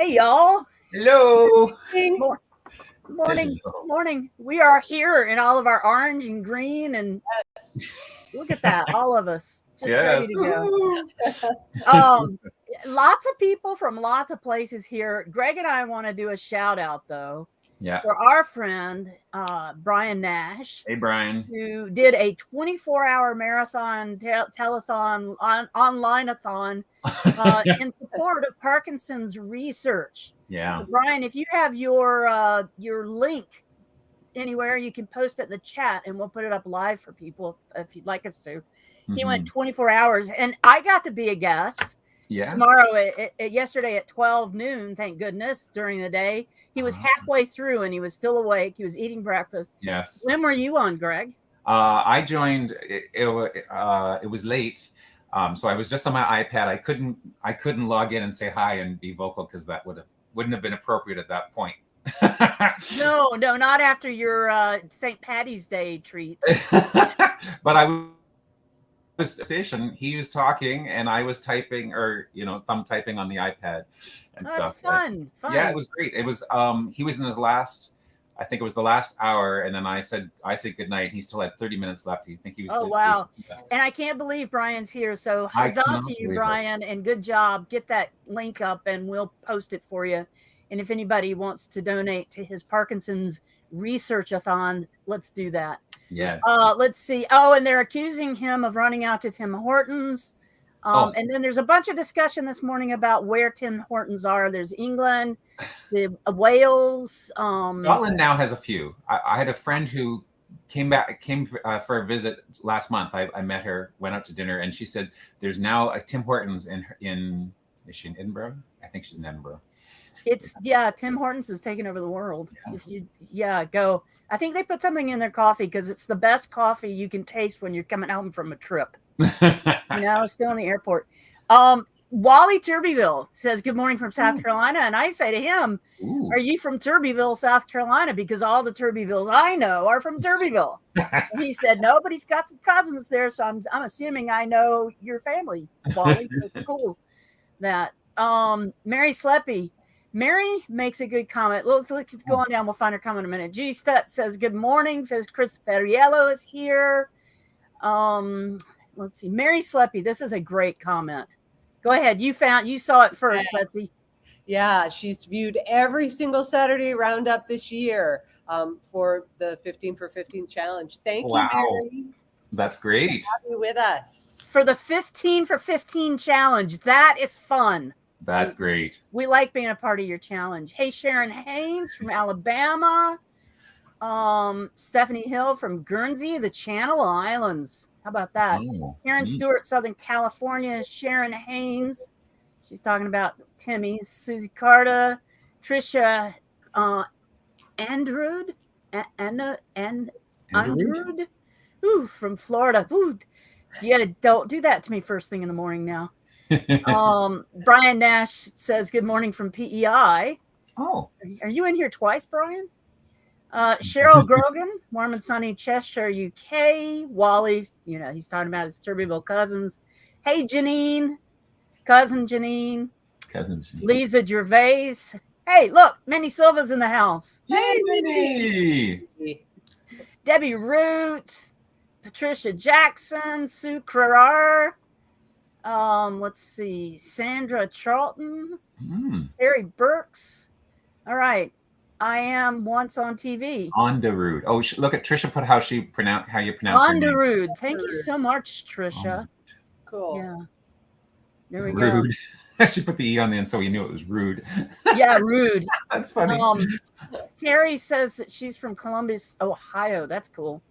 Hey, y'all. Hello. Mor- Morning. Hello. Morning. We are here in all of our orange and green, and look at that, all of us just ready Yes. to go. Woohoo. Lots of people from lots of places here. Greg and I want to do a shout out, though, Yeah. for our friend, Brian Nash, Hey, Brian. who did a 24-hour marathon, telethon, online-a-thon in support of Parkinson's research. Yeah. So, Brian, if you have your link anywhere, you can post it in the chat, and we'll put it up live for people if you'd like us to. He went 24 hours, and I got to be a guest. Yeah. Tomorrow, yesterday at 12 noon, thank goodness, during the day. He was halfway through, and he was still awake. He was eating breakfast. Yes. When were you on, Greg? I joined. It was late, so I was just on my iPad. I couldn't log in and say hi and be vocal because that wouldn't have been appropriate at that point. No, not after your St. Patty's Day treats. But I was station. He was talking, and I was typing, or thumb typing on the iPad and stuff. Fun. Yeah, it was great. It was. He was in his last. I think it was the last hour, and then I said good night. He still had 30 minutes left. I think he was. Oh, wow. And I can't believe Brian's here. So huzzah to you, Brian, and good job. Get that link up, and we'll post it for you. And if anybody wants to donate to his Parkinson's research-a-thon, let's do that. Yeah. Let's see. Oh, and they're accusing him of running out to Tim Hortons. And then there's a bunch of discussion this morning about where Tim Hortons are. There's England, the Wales. Scotland now has a few. I had a friend who came for a visit last month. I met her, went out to dinner, and she said there's now a Tim Hortons in is she in Edinburgh? I think she's in Edinburgh. Tim Hortons is taking over the world. Yeah. If you go. I think they put something in their coffee because it's the best coffee you can taste when you're coming home from a trip. Still in the airport. Wally Turbyville says, good morning from South Carolina. And I say to him, are you from Turbyville, South Carolina? Because all the Turbyvilles I know are from Turbyville. And he said, no, but he's got some cousins there. So I'm assuming I know your family, Wally. So cool. That. Mary Sleppy. Mary makes a good comment. Let's go on down. We'll find her comment in a minute. G Stutt says, good morning. Chris Ferriello is here. Let's see. Mary Sleppy. This is a great comment. Go ahead. You saw it first, Betsy. Yeah, she's viewed every single Saturday Roundup this year for the 15 for 15 challenge. Thank you, Mary. That's great. Have you with us for the 15 for 15 challenge. That is fun. That's great. We like being a part of your challenge. Hey, Sharon Haynes from Alabama. Stephanie Hill from Guernsey, the Channel Islands. How about that? Karen Stewart, Southern California. Sharon Haynes. She's talking about Timmy's. Susie Carta. Trisha Andrud. Andrud. Ooh, from Florida. Ooh, don't do that to me first thing in the morning now. Brian Nash says good morning from PEI. Oh, are you in here twice, Brian? Cheryl Grogan, Mormon Sunny, Cheshire, UK. Wally, he's talking about his Turbyville cousins. Hey, Janine, cousin Janine. Lisa Gervais. Hey, look, Minnie Silva's in the house. Hey, Minnie. Debbie Root, Patricia Jackson, Sue Crerar. Let's see, Sandra Charlton, Terry Burks. All right, I am once on TV. Onderood. Oh, look at Trisha. Put how you pronounce Onderood. Thank you so much, Trisha. Cool. Yeah. There we go. She put the E on the end so you knew it was rude. Yeah, rude. That's funny. Terry says that she's from Columbus, Ohio. That's cool.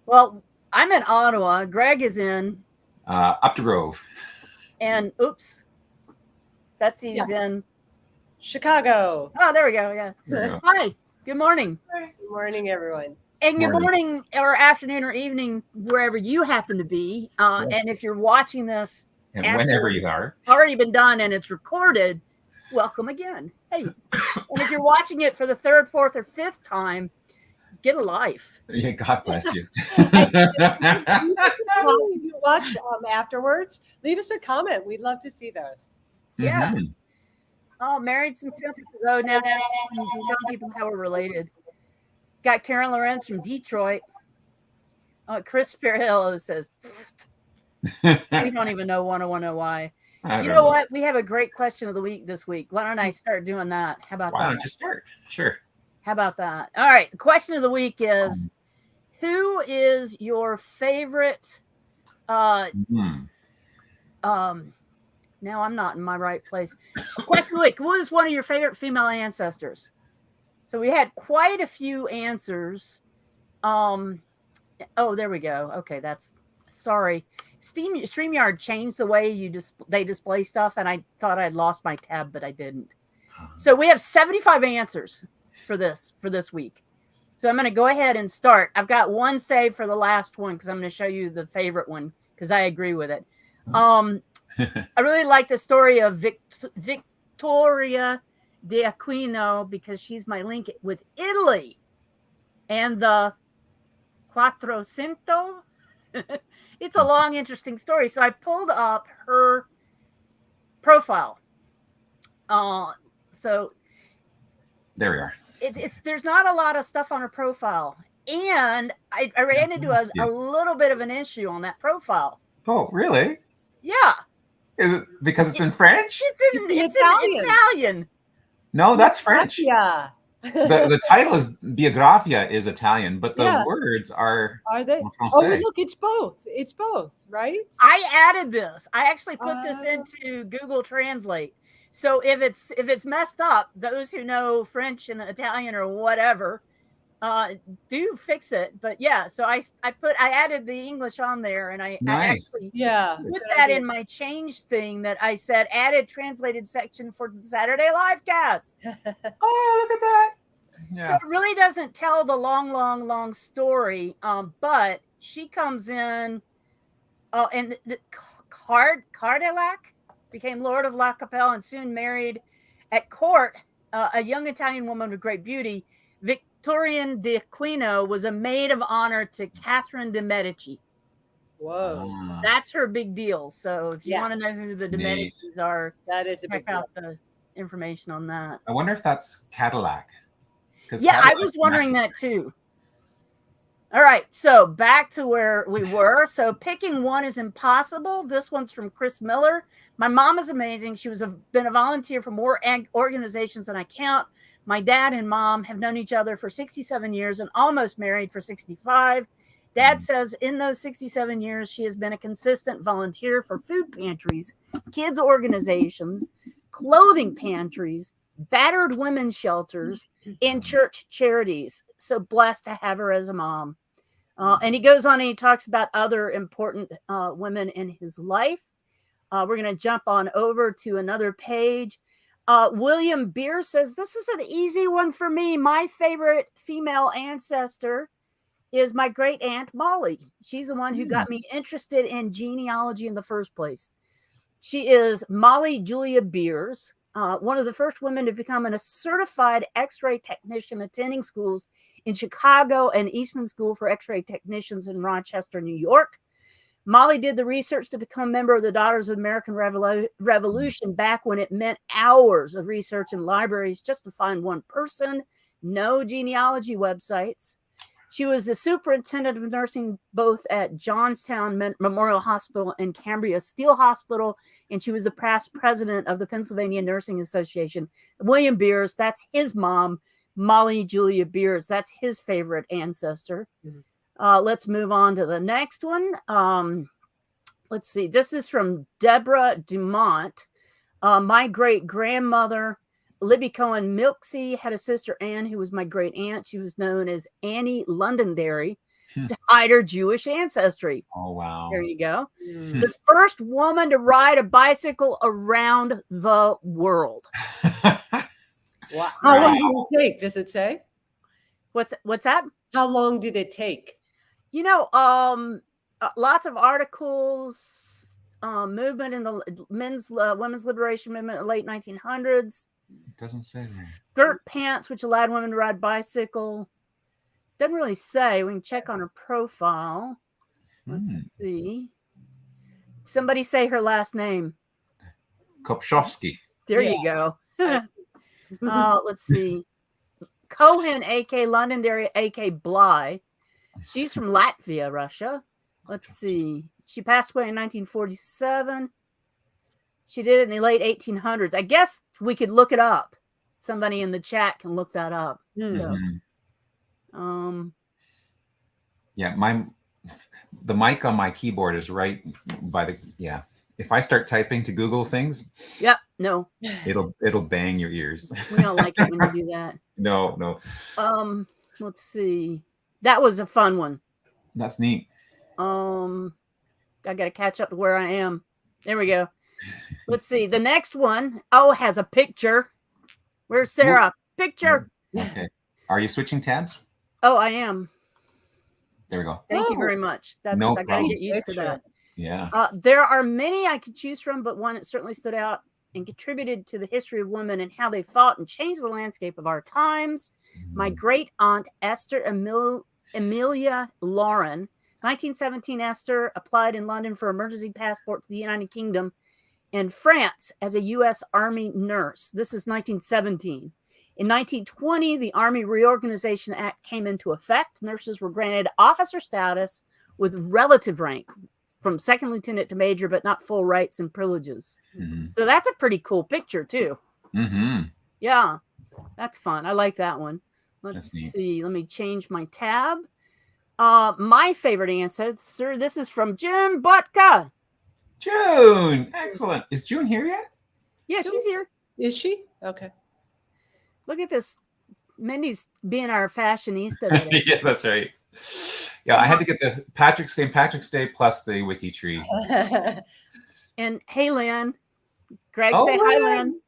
Well, I'm in Ottawa. Greg is in Up to Grove. And Betsy's in Chicago. Oh, there we go. Yeah. Hi. Good morning. Good morning, everyone. And good morning or afternoon or evening, wherever you happen to be. And if you're watching this, and whenever you are, already been done and it's recorded, welcome again. Hey. And if you're watching it for the third, fourth, or fifth time, get a life. Yeah, God bless you. If you watch afterwards, leave us a comment. We'd love to see those. Yeah. Oh, married some sisters. Oh, now telling people how we're related. Got Karen Lorenz from Detroit. Chris Perillo says, we don't even know 101 why. You know what? We have a great question of the week this week. Why don't I start doing that? How about that? Why don't you start? Sure. How about that? All right. The question of the week is, who is your favorite? Now I'm not in my right place. Question of the week: who is one of your favorite female ancestors? So we had quite a few answers. Oh, there we go. Okay, sorry. StreamYard changed the way they display stuff, and I thought I'd lost my tab, but I didn't. So we have 75 answers for this week. So I'm going to go ahead and start. I've got one saved for the last one because I'm going to show you the favorite one because I agree with it. I really like the story of Victoria de Aquino because she's my link with Italy and the Quattrocento. It's a long, interesting story. So I pulled up her profile. So there we are. There's not a lot of stuff on her profile, and I ran into a little bit of an issue on that profile. Oh, really? Yeah. Is it because it's in French? It's in Italian. No, that's French. Yeah. The title is Biographia is Italian, but the words are they? Oh, look, it's both, right? I added this. I actually put this into Google Translate. So if it's messed up, those who know French and Italian or whatever, do fix it. But yeah, so I added the English on there, and I actually put that in my change thing that I said added translated section for the Saturday live cast. Oh, look at that. Yeah. So it really doesn't tell the long story, but she comes in, and the Cardelac became Lord of La Capelle and soon married at court a young Italian woman of great beauty. Victorine de Aquino was a maid of honor to Catherine de Medici. Whoa. That's her big deal. So if you want to know who the de Medicis are, that is check out the information on that. I wonder if that's Cadillac. Yeah, Cadillac's I was wondering that too. All right, so back to where we were. So picking one is impossible. This one's from Chris Miller. My mom is amazing. She been a volunteer for more organizations than I count. My dad and mom have known each other for 67 years and almost married for 65. Dad says in those 67 years, she has been a consistent volunteer for food pantries, kids organizations, clothing pantries, battered women's shelters, and church charities. So blessed to have her as a mom. And he goes on and he talks about other important women in his life. We're going to jump on over to another page. William Beer says, this is an easy one for me. My favorite female ancestor is my great aunt Molly. She's the one who got me interested in genealogy in the first place. She is Molly Julia Beers, one of the first women to become a certified X-ray technician, attending schools in Chicago and Eastman School for X-ray Technicians in Rochester, New York. Molly did the research to become a member of the Daughters of the American Revolution back when it meant hours of research in libraries just to find one person, no genealogy websites. She was the superintendent of nursing both at Johnstown Memorial Hospital and Cambria Steele Hospital, and she was the past president of the Pennsylvania Nursing Association. William Beers, that's his mom, Molly Julia Beers. That's his favorite ancestor. Let's move on to the next one. Let's see. This is from Deborah Dumont. My great-grandmother, Libby Cohen Milksey, had a sister, Anne, who was my great-aunt. She was known as Annie Londonderry to hide her Jewish ancestry. Oh, wow. There you go. The first woman to ride a bicycle around the world. Wow. How long did it take? Does it say? What's that? How long did it take? You know, lots of articles, movement in the women's liberation movement in the late 1900s. It doesn't say there. Skirt pants, which allowed women to ride bicycle. Doesn't really say. We can check on her profile. Let's see. Somebody say her last name. Kopchowski. There you go. Let's see. Cohen, A.K. Londonderry, A.K. Bly. She's from Latvia, Russia. Let's see. She passed away in 1947. She did it in the late 1800s. I guess we could look it up. Somebody in the chat can look that up. Mhm. So, yeah, the mic on my keyboard is right by the If I start typing to Google things, no, it'll bang your ears. we don't like it when you do that. No. Let's see. That was a fun one. That's neat. I got to catch up to where I am. There we go. Let's see. The next one, has a picture. Where's Sarah? Picture. Okay. Are you switching tabs? Oh, I am. There we go. Thank you very much. I got to get used to that. Yeah. There are many I could choose from, but one that certainly stood out and contributed to the history of women and how they fought and changed the landscape of our times. My great aunt, Esther Amelia Lauren, 1917, Esther applied in London for emergency passport to the United Kingdom and France as a U.S. Army nurse. This is 1917. In 1920, the Army Reorganization Act came into effect. Nurses were granted officer status with relative rank from second lieutenant to major, but not full rights and privileges. So that's a pretty cool picture, too. Yeah, that's fun. I like that one. Let's see. Let me change my tab. My favorite ancestor, this is from June Butka. June! Excellent. Is June here yet? Yeah, she's here. Is she? Okay. Look at this. Mindy's being our fashionista today. Yeah, that's right. Yeah, I had to get the St. Patrick's Day plus the WikiTree. And hey, Lynn. Greg, say hi, Lynn.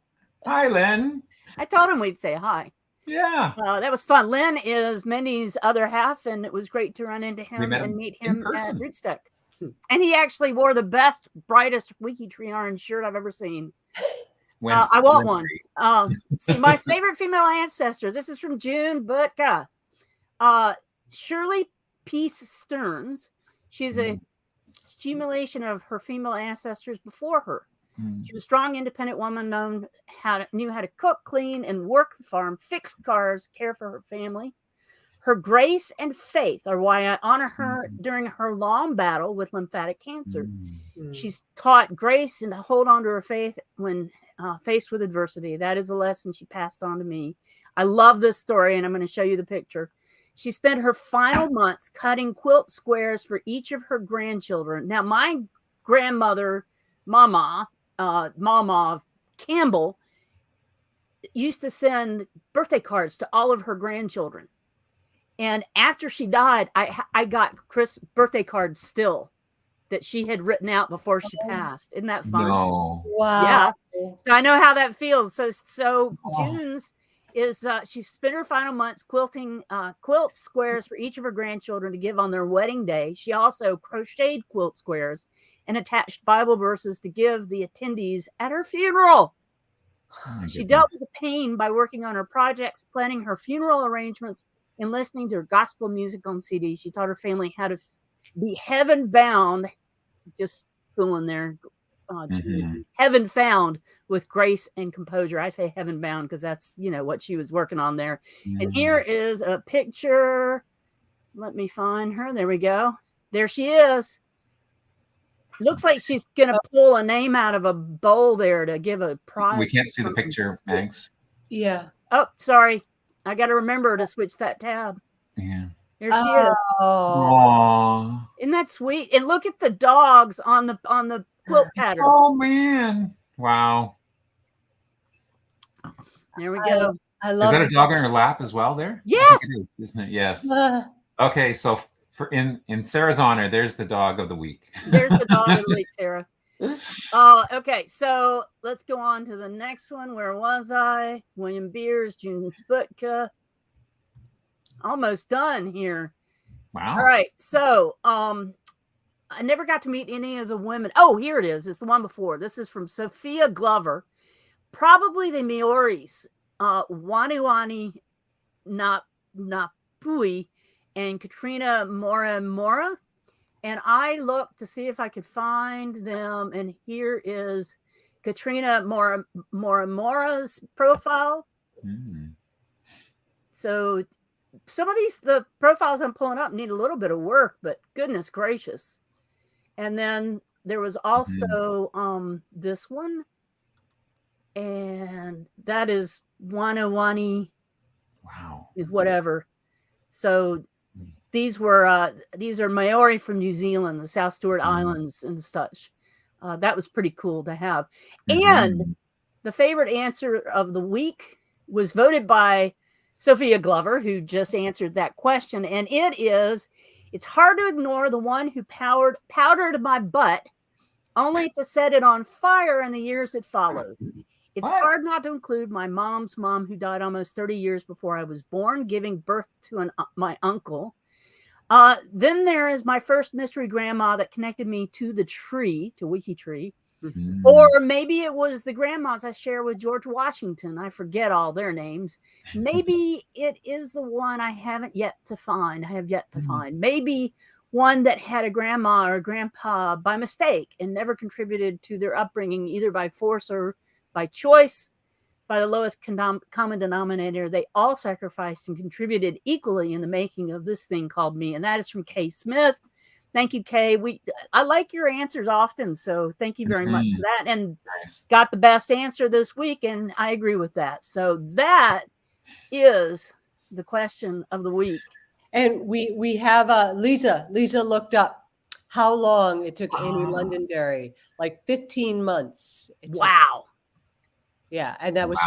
Hi, Lynn. I told him we'd say hi. Yeah. That was fun. Lynn is Mindy's other half, and it was great to run into him and meet him at Rootstock. And he actually wore the best, brightest WikiTree orange shirt I've ever seen. I want one. See, my favorite female ancestor. This is from June Butka. Shirley Peace Stearns. She's a accumulation of her female ancestors before her. She was a strong, independent woman, knew how to cook, clean, and work the farm, fix cars, care for her family. Her grace and faith are why I honor her during her long battle with lymphatic cancer. She's taught grace and to hold on to her faith when faced with adversity. That is a lesson she passed on to me. I love this story, and I'm going to show you the picture. She spent her final months cutting quilt squares for each of her grandchildren. Now, my grandmother, Mama Campbell, used to send birthday cards to all of her grandchildren. And after she died, I got Chris birthday cards still that she had written out before she passed. Isn't that fun? No. Wow. Yeah. So I know how that feels. So June's is she spent her final months quilting quilt squares for each of her grandchildren to give on their wedding day. She also crocheted quilt squares and attached Bible verses to give the attendees at her funeral. She dealt with the pain by working on her projects, planning her funeral arrangements, and listening to her gospel music on CD. She taught her family how to be heaven bound, just fooling there, heaven found with grace and composure. I say heaven bound because that's, what she was working on there. And here is a picture. Let me find her. There we go. There she is. Looks like she's going to pull a name out of a bowl there to give a prize. We can't see the picture, Max. Yeah. Oh, sorry. I got to remember to switch that tab. Yeah. There she is. Oh. Isn't that sweet? And look at the dogs on the quilt pattern. Oh man! Wow. There we go. I love. Is that a dog on her lap as well? There. Yes. It is, isn't it? Yes. Okay, so in Sarah's honor, there's the dog of the week. There's the dog of the week, Sarah. Okay, so let's go on to the next one. Where was I? William Beers, June Butka. Almost done here. Wow. All right, so I never got to meet any of the women. Oh, here it is. It's the one before. This is from Sophia Glover, probably the Maoris, Waniwani Napui, and Katrina Mora. And I looked to see if I could find them. And here is Katrina Mora's profile. Mm. So some of the profiles I'm pulling up need a little bit of work, but goodness gracious. And then there was also this one, and that is Wanawani. Wow. Whatever. So these are Maori from New Zealand, the South Stewart Islands and such. That was pretty cool to have. And the favorite answer of the week was voted by Sophia Glover, who just answered that question. And it's hard to ignore the one who powdered my butt only to set it on fire in the years that followed. It's hard not to include my mom's mom, who died almost 30 years before I was born, giving birth to my uncle. Then there is my first mystery grandma that connected me to the tree, to WikiTree. Mm-hmm. Or maybe it was the grandmas I share with George Washington. I forget all their names. Maybe it is the one I have yet to find. Maybe one that had a grandma or a grandpa by mistake and never contributed to their upbringing, either by force or by choice. By the lowest common denominator, they all sacrificed and contributed equally in the making of this thing called me. And that is from Kay Smith. Thank you, Kay. I like your answers often, so thank you very much for that. And got the best answer this week, and I agree with that. So that is the question of the week. And we have Lisa. Lisa looked up how long it took Annie Londonderry, like 15 months. Wow. Yeah, and that was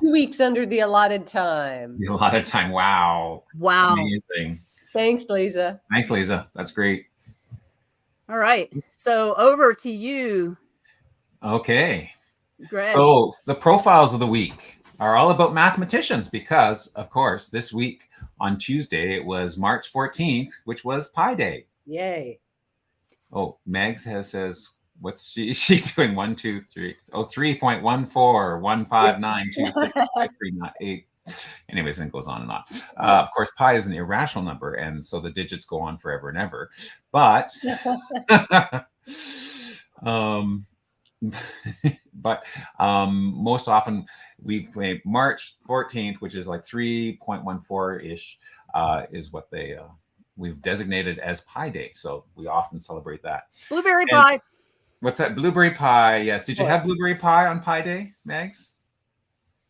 2 weeks under the allotted time. The allotted time. Wow. Amazing. Thanks, Lisa. Thanks, Lisa. That's great. All right. So over to you. Okay. Greg. So the profiles of the week are all about mathematicians because, of course, this week on Tuesday, it was March 14th, which was Pi Day. Yay. Oh, Megs says, what's she's doing? 1, 2, 3. Oh, 3.1415926539. Anyways, and it goes on and on. Of course, pi is an irrational number, and so the digits go on forever and ever. But most often we play March 14th, which is like 3.14-ish, is what we've designated as Pi Day. So we often celebrate that. Blueberry pie. What's that? Blueberry pie. Yes. Did you have blueberry pie on Pi Day, Megs?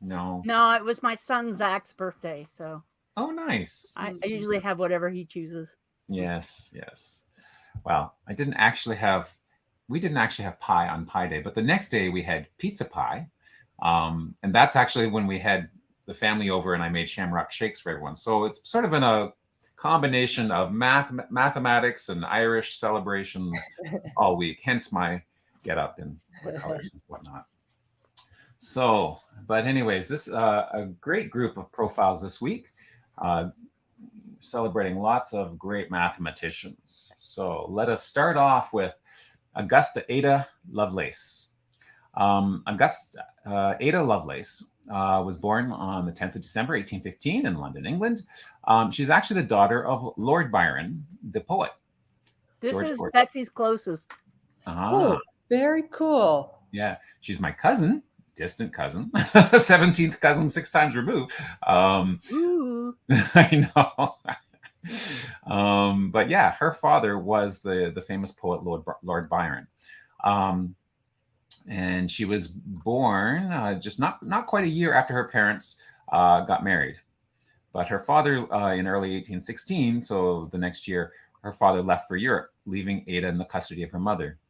No, it was my son Zach's birthday. So. Oh, nice. I usually have whatever he chooses. Yes. Well, we didn't actually have pie on Pi Day, but the next day we had pizza pie. And that's actually when we had the family over and I made shamrock shakes for everyone. So it's sort of in a combination of mathematics and Irish celebrations all week, hence my get up in the colors and whatnot. So, but anyways, this a great group of profiles this week, celebrating lots of great mathematicians. So let us start off with Augusta Ada Lovelace. Augusta Ada Lovelace was born on the 10th of December, 1815 in London, England. She's actually the daughter of Lord Byron, the poet. This is Betsy's closest. Oh, very cool. Yeah, she's my cousin. Distant cousin, 17th cousin, 6 times removed. Ooh. I know. But yeah, her father was the famous poet Lord Byron. And she was born just not quite a year after her parents got married. But her father in early 1816, so the next year, her father left for Europe, leaving Ada in the custody of her mother.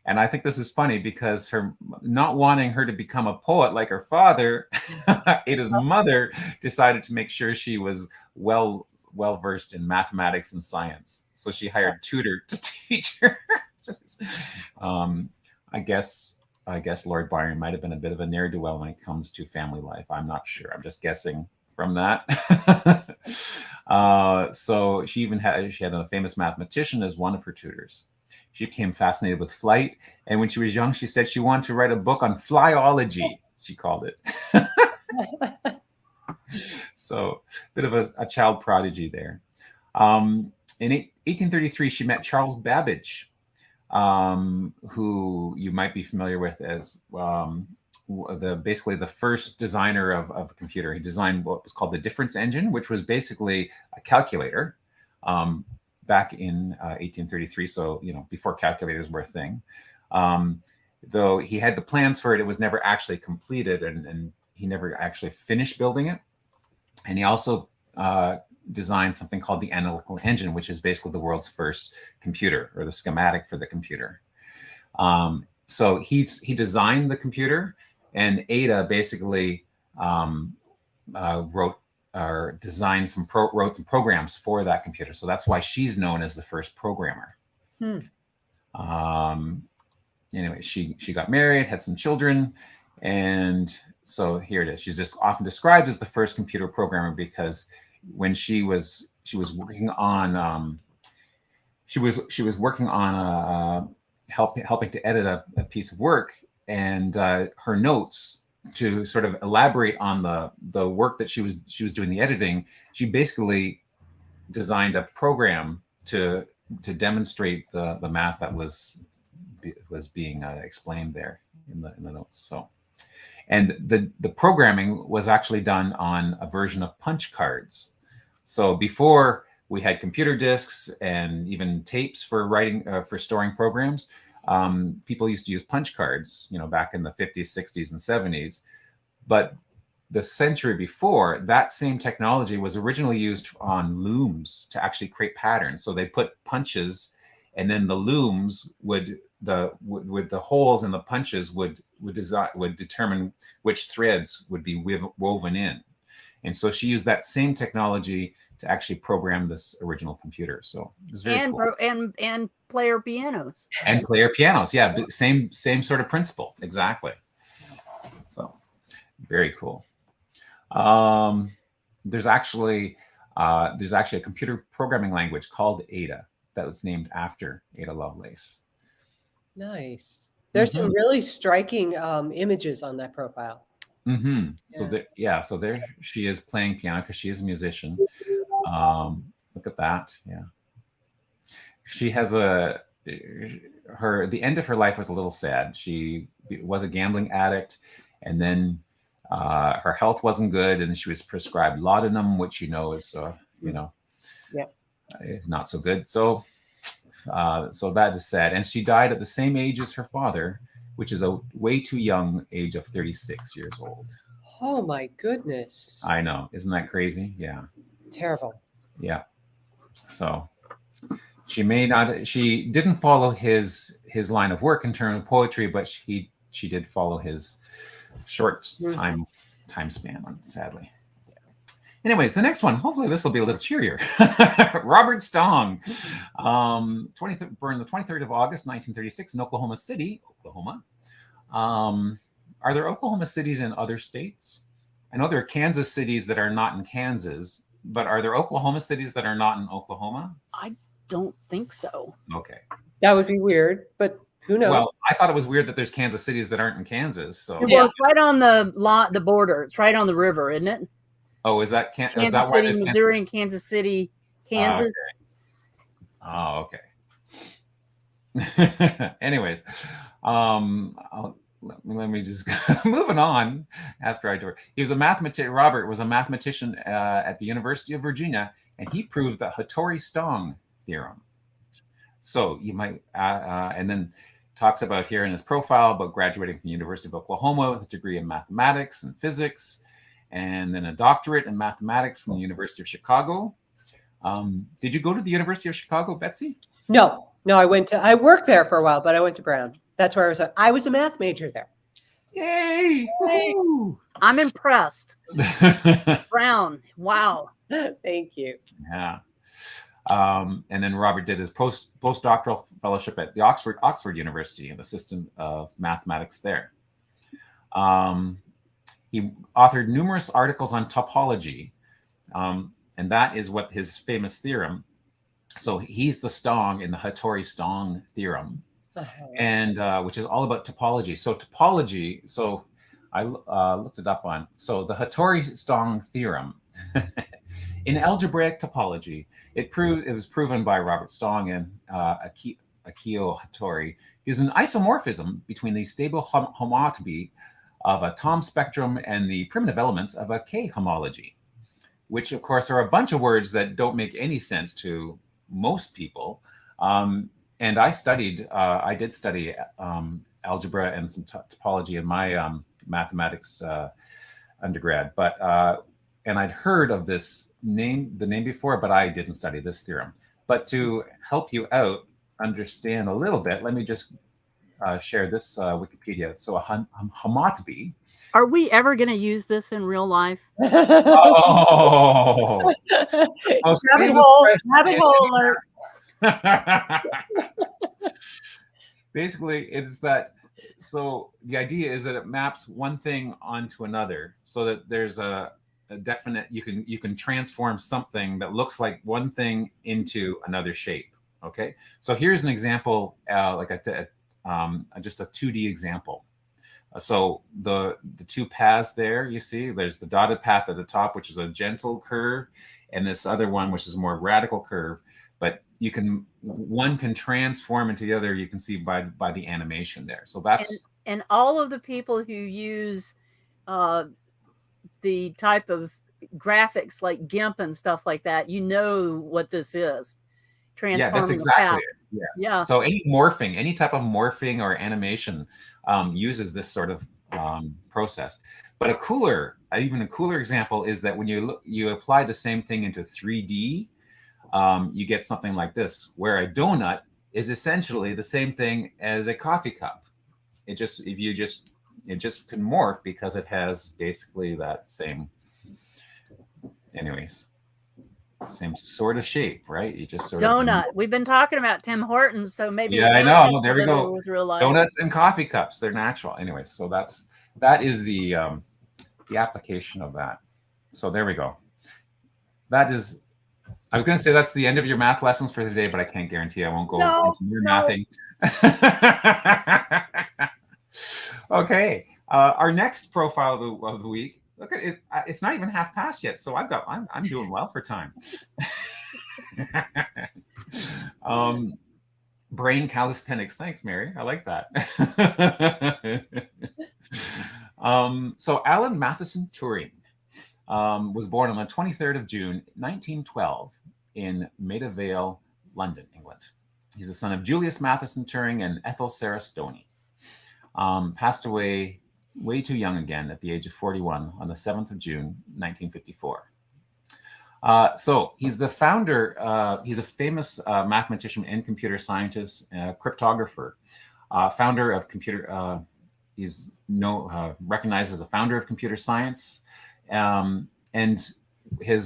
And I think this is funny because her not wanting her to become a poet like her father, Ada's mother decided to make sure she was well versed in mathematics and science. So she hired a tutor to teach her. I guess Lord Byron might have been a bit of a ne'er-do-well when it comes to family life. I'm not sure. I'm just guessing from that. So she had a famous mathematician as one of her tutors. She became fascinated with flight. And when she was young, she said she wanted to write a book on flyology, she called it. So a bit of a child prodigy there. In 1833, she met Charles Babbage. who you might be familiar with as basically the first designer of a computer. He designed what was called the difference engine, which was basically a calculator back in 1833. So, before calculators were a thing. Though he had the plans for it, it was never actually completed, and he never actually finished building it. And he also designed something called the analytical engine, which is basically the world's first computer, or the schematic for the computer. So he designed the computer, and Ada basically wrote some programs for that computer. So that's why she's known as the first programmer. Anyway, she got married, had some children, and so here it is. She's just often described as the first computer programmer because when she was working on helping to edit a piece of work, and her notes to sort of elaborate on the work that she was doing, the editing. She basically designed a program to demonstrate the math that was being explained there in the notes. So, and the programming was actually done on a version of punch cards. So before we had computer disks and even tapes for writing, for storing programs, people used to use punch cards, back in the 50s, 60s, and 70s. But the century before, that same technology was originally used on looms to actually create patterns. So they put punches, and then the looms with the holes in the punches would determine which threads would be woven in. And so she used that same technology to actually program this original computer. So it was very cool. And player pianos. And player pianos, yeah, same sort of principle, exactly. So very cool. There's actually a computer programming language called Ada that was named after Ada Lovelace. Nice. There's some really striking images on that profile. So there she is playing piano because she is a musician. Look at that. Yeah. She has the end of her life was a little sad. She was a gambling addict, and then her health wasn't good, and she was prescribed laudanum, which is is not so good. So that is sad. And she died at the same age as her father, which is a way too young age of 36 years old. Oh my goodness. I know. Isn't that crazy? Yeah. Terrible. Yeah. So she didn't follow his line of work in terms of poetry, but she did follow his short time span, sadly. Anyways, the next one, hopefully this will be a little cheerier. Robert Stong, born the 23rd of August, 1936 in Oklahoma City, Oklahoma. Are there Oklahoma cities in other states? I know there are Kansas cities that are not in Kansas, but are there Oklahoma cities that are not in Oklahoma? I don't think so. Okay. That would be weird, but who knows? Well, I thought it was weird that there's Kansas cities that aren't in Kansas. So well, it's right on the border. It's right on the river, isn't it? Oh, is that Kansas is that City, Missouri, and Kansas City, Kansas? Oh, okay. Anyways, let me just moving on. After I do, he was a mathematician. Robert was a mathematician at the University of Virginia, and he proved the Hattori-Stong theorem. So you might, and then talks about here in his profile about graduating from the University of Oklahoma with a degree in mathematics and physics, and then a doctorate in mathematics from the University of Chicago. Did you go to the University of Chicago, Betsy? No, I worked there for a while, but I went to Brown. That's where I was a math major there. Yay! I'm impressed. Brown, wow. Thank you. Yeah. And then Robert did his postdoctoral fellowship at the Oxford University in the system of mathematics there. He authored numerous articles on topology, and that is what his famous theorem. So he's the Stong in the Hattori-Stong theorem, and which is all about topology. So topology. So I looked it up on. So the Hattori-Stong theorem in algebraic topology, it was proven by Robert Stong and Akio Hattori, is an isomorphism between the stable homotopy of a Thom spectrum and the primitive elements of a K homology, which of course are a bunch of words that don't make any sense to most people. And I did study algebra and some topology in my mathematics undergrad, and I'd heard of the name before, but I didn't study this theorem. But to help you out understand a little bit, let me just share this Wikipedia. So a homotopy. Are we ever going to use this in real life? Oh, rabbit hole alert. Basically, it's that. So the idea is that it maps one thing onto another, so that there's a definite. You can transform something that looks like one thing into another shape. Okay, so here's an example, like just a 2D example. So the two paths there, you see, there's the dotted path at the top, which is a gentle curve, and this other one, which is a more radical curve. But one can transform into the other. You can see by the animation there. So that's and all of the people who use the type of graphics like GIMP and stuff like that, you know what this is. Yeah, that's exactly it. Yeah. So any type of morphing or animation uses this sort of process. But even a cooler example is that when you apply the same thing into 3D, you get something like this, where a donut is essentially the same thing as a coffee cup. It just can morph because it has basically that same, same sort of shape, right? You just sort donut. We've been talking about Tim Hortons, so maybe. Yeah, I know. There we go. Donuts and coffee cups, they're natural. Anyways, so that is the application of that. So there we go. That is. I was going to say that's the end of your math lessons for today, but I can't guarantee I won't go into your mathing. Okay, our next profile of the week. Look at it; it's not even half past yet, so I'm doing well for time. Brain calisthenics. Thanks, Mary. I like that. So Alan Matheson Turing was born on the 23rd of June, 1912, in Maida Vale, London, England. He's the son of Julius Matheson Turing and Ethel Sarah Stoney. Passed away way too young again at the age of 41 on the 7th of June, 1954. So he's the founder, he's a famous mathematician and computer scientist, cryptographer, founder of computer, he's recognized as a founder of computer science. And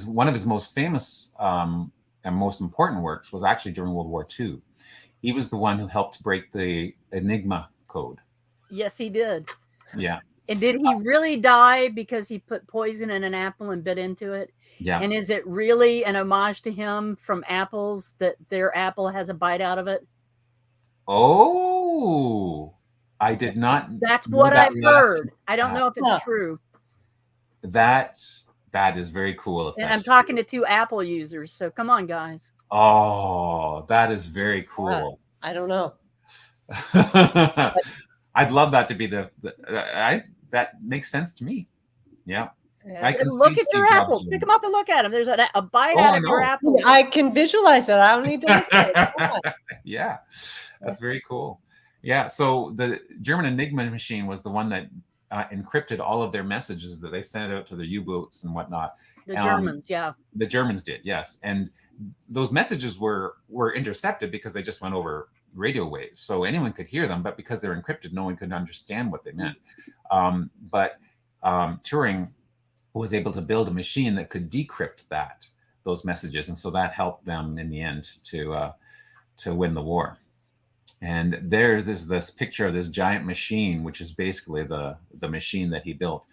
one of his most famous and most important works was actually during World War II. He was the one who helped break the Enigma code. Yes, he did. Yeah. And did he really die because he put poison in an apple and bit into it? Yeah. And is it really an homage to him from apples that their apple has a bite out of it? Oh, I did not. That's what I've heard. I don't know if it's true. That is very cool. And I'm talking to two Apple users, so come on, guys. Oh, that is very cool. I don't know. I'd love that to be that makes sense to me. Yeah. I can look at your apple. Pick them up and look at them. There's a bite out of your apple. I can visualize it. I don't need to look at it. Yeah, that's very cool. Yeah. So the German Enigma machine was the one that encrypted all of their messages that they sent out to their U-boats and whatnot. The Germans, yeah. The Germans did, yes. And those messages were intercepted because they just went over radio waves, so anyone could hear them, but because they're encrypted, no one could understand what they meant. But Turing was able to build a machine that could decrypt those messages, and so that helped them in the end to win the war. And there's this picture of this giant machine, which is basically the machine that he built.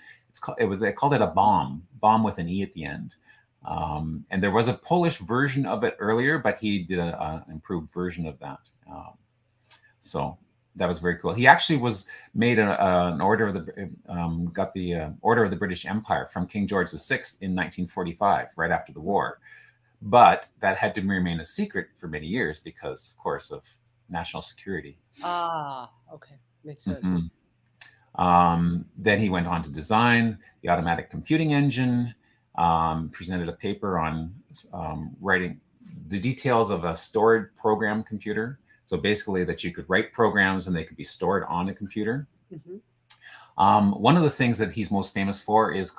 They called it a bomb with an E at the end. And there was a Polish version of it earlier, but he did an improved version of that. So that was very cool. He actually was made an order of got the Order of the British Empire from King George VI in 1945, right after the war. But that had to remain a secret for many years because, of course, of national security. Okay, makes sense. Then he went on to design the automatic computing engine, presented a paper on writing the details of a stored program computer. So basically that you could write programs and they could be stored on a computer. One of the things that he's most famous for is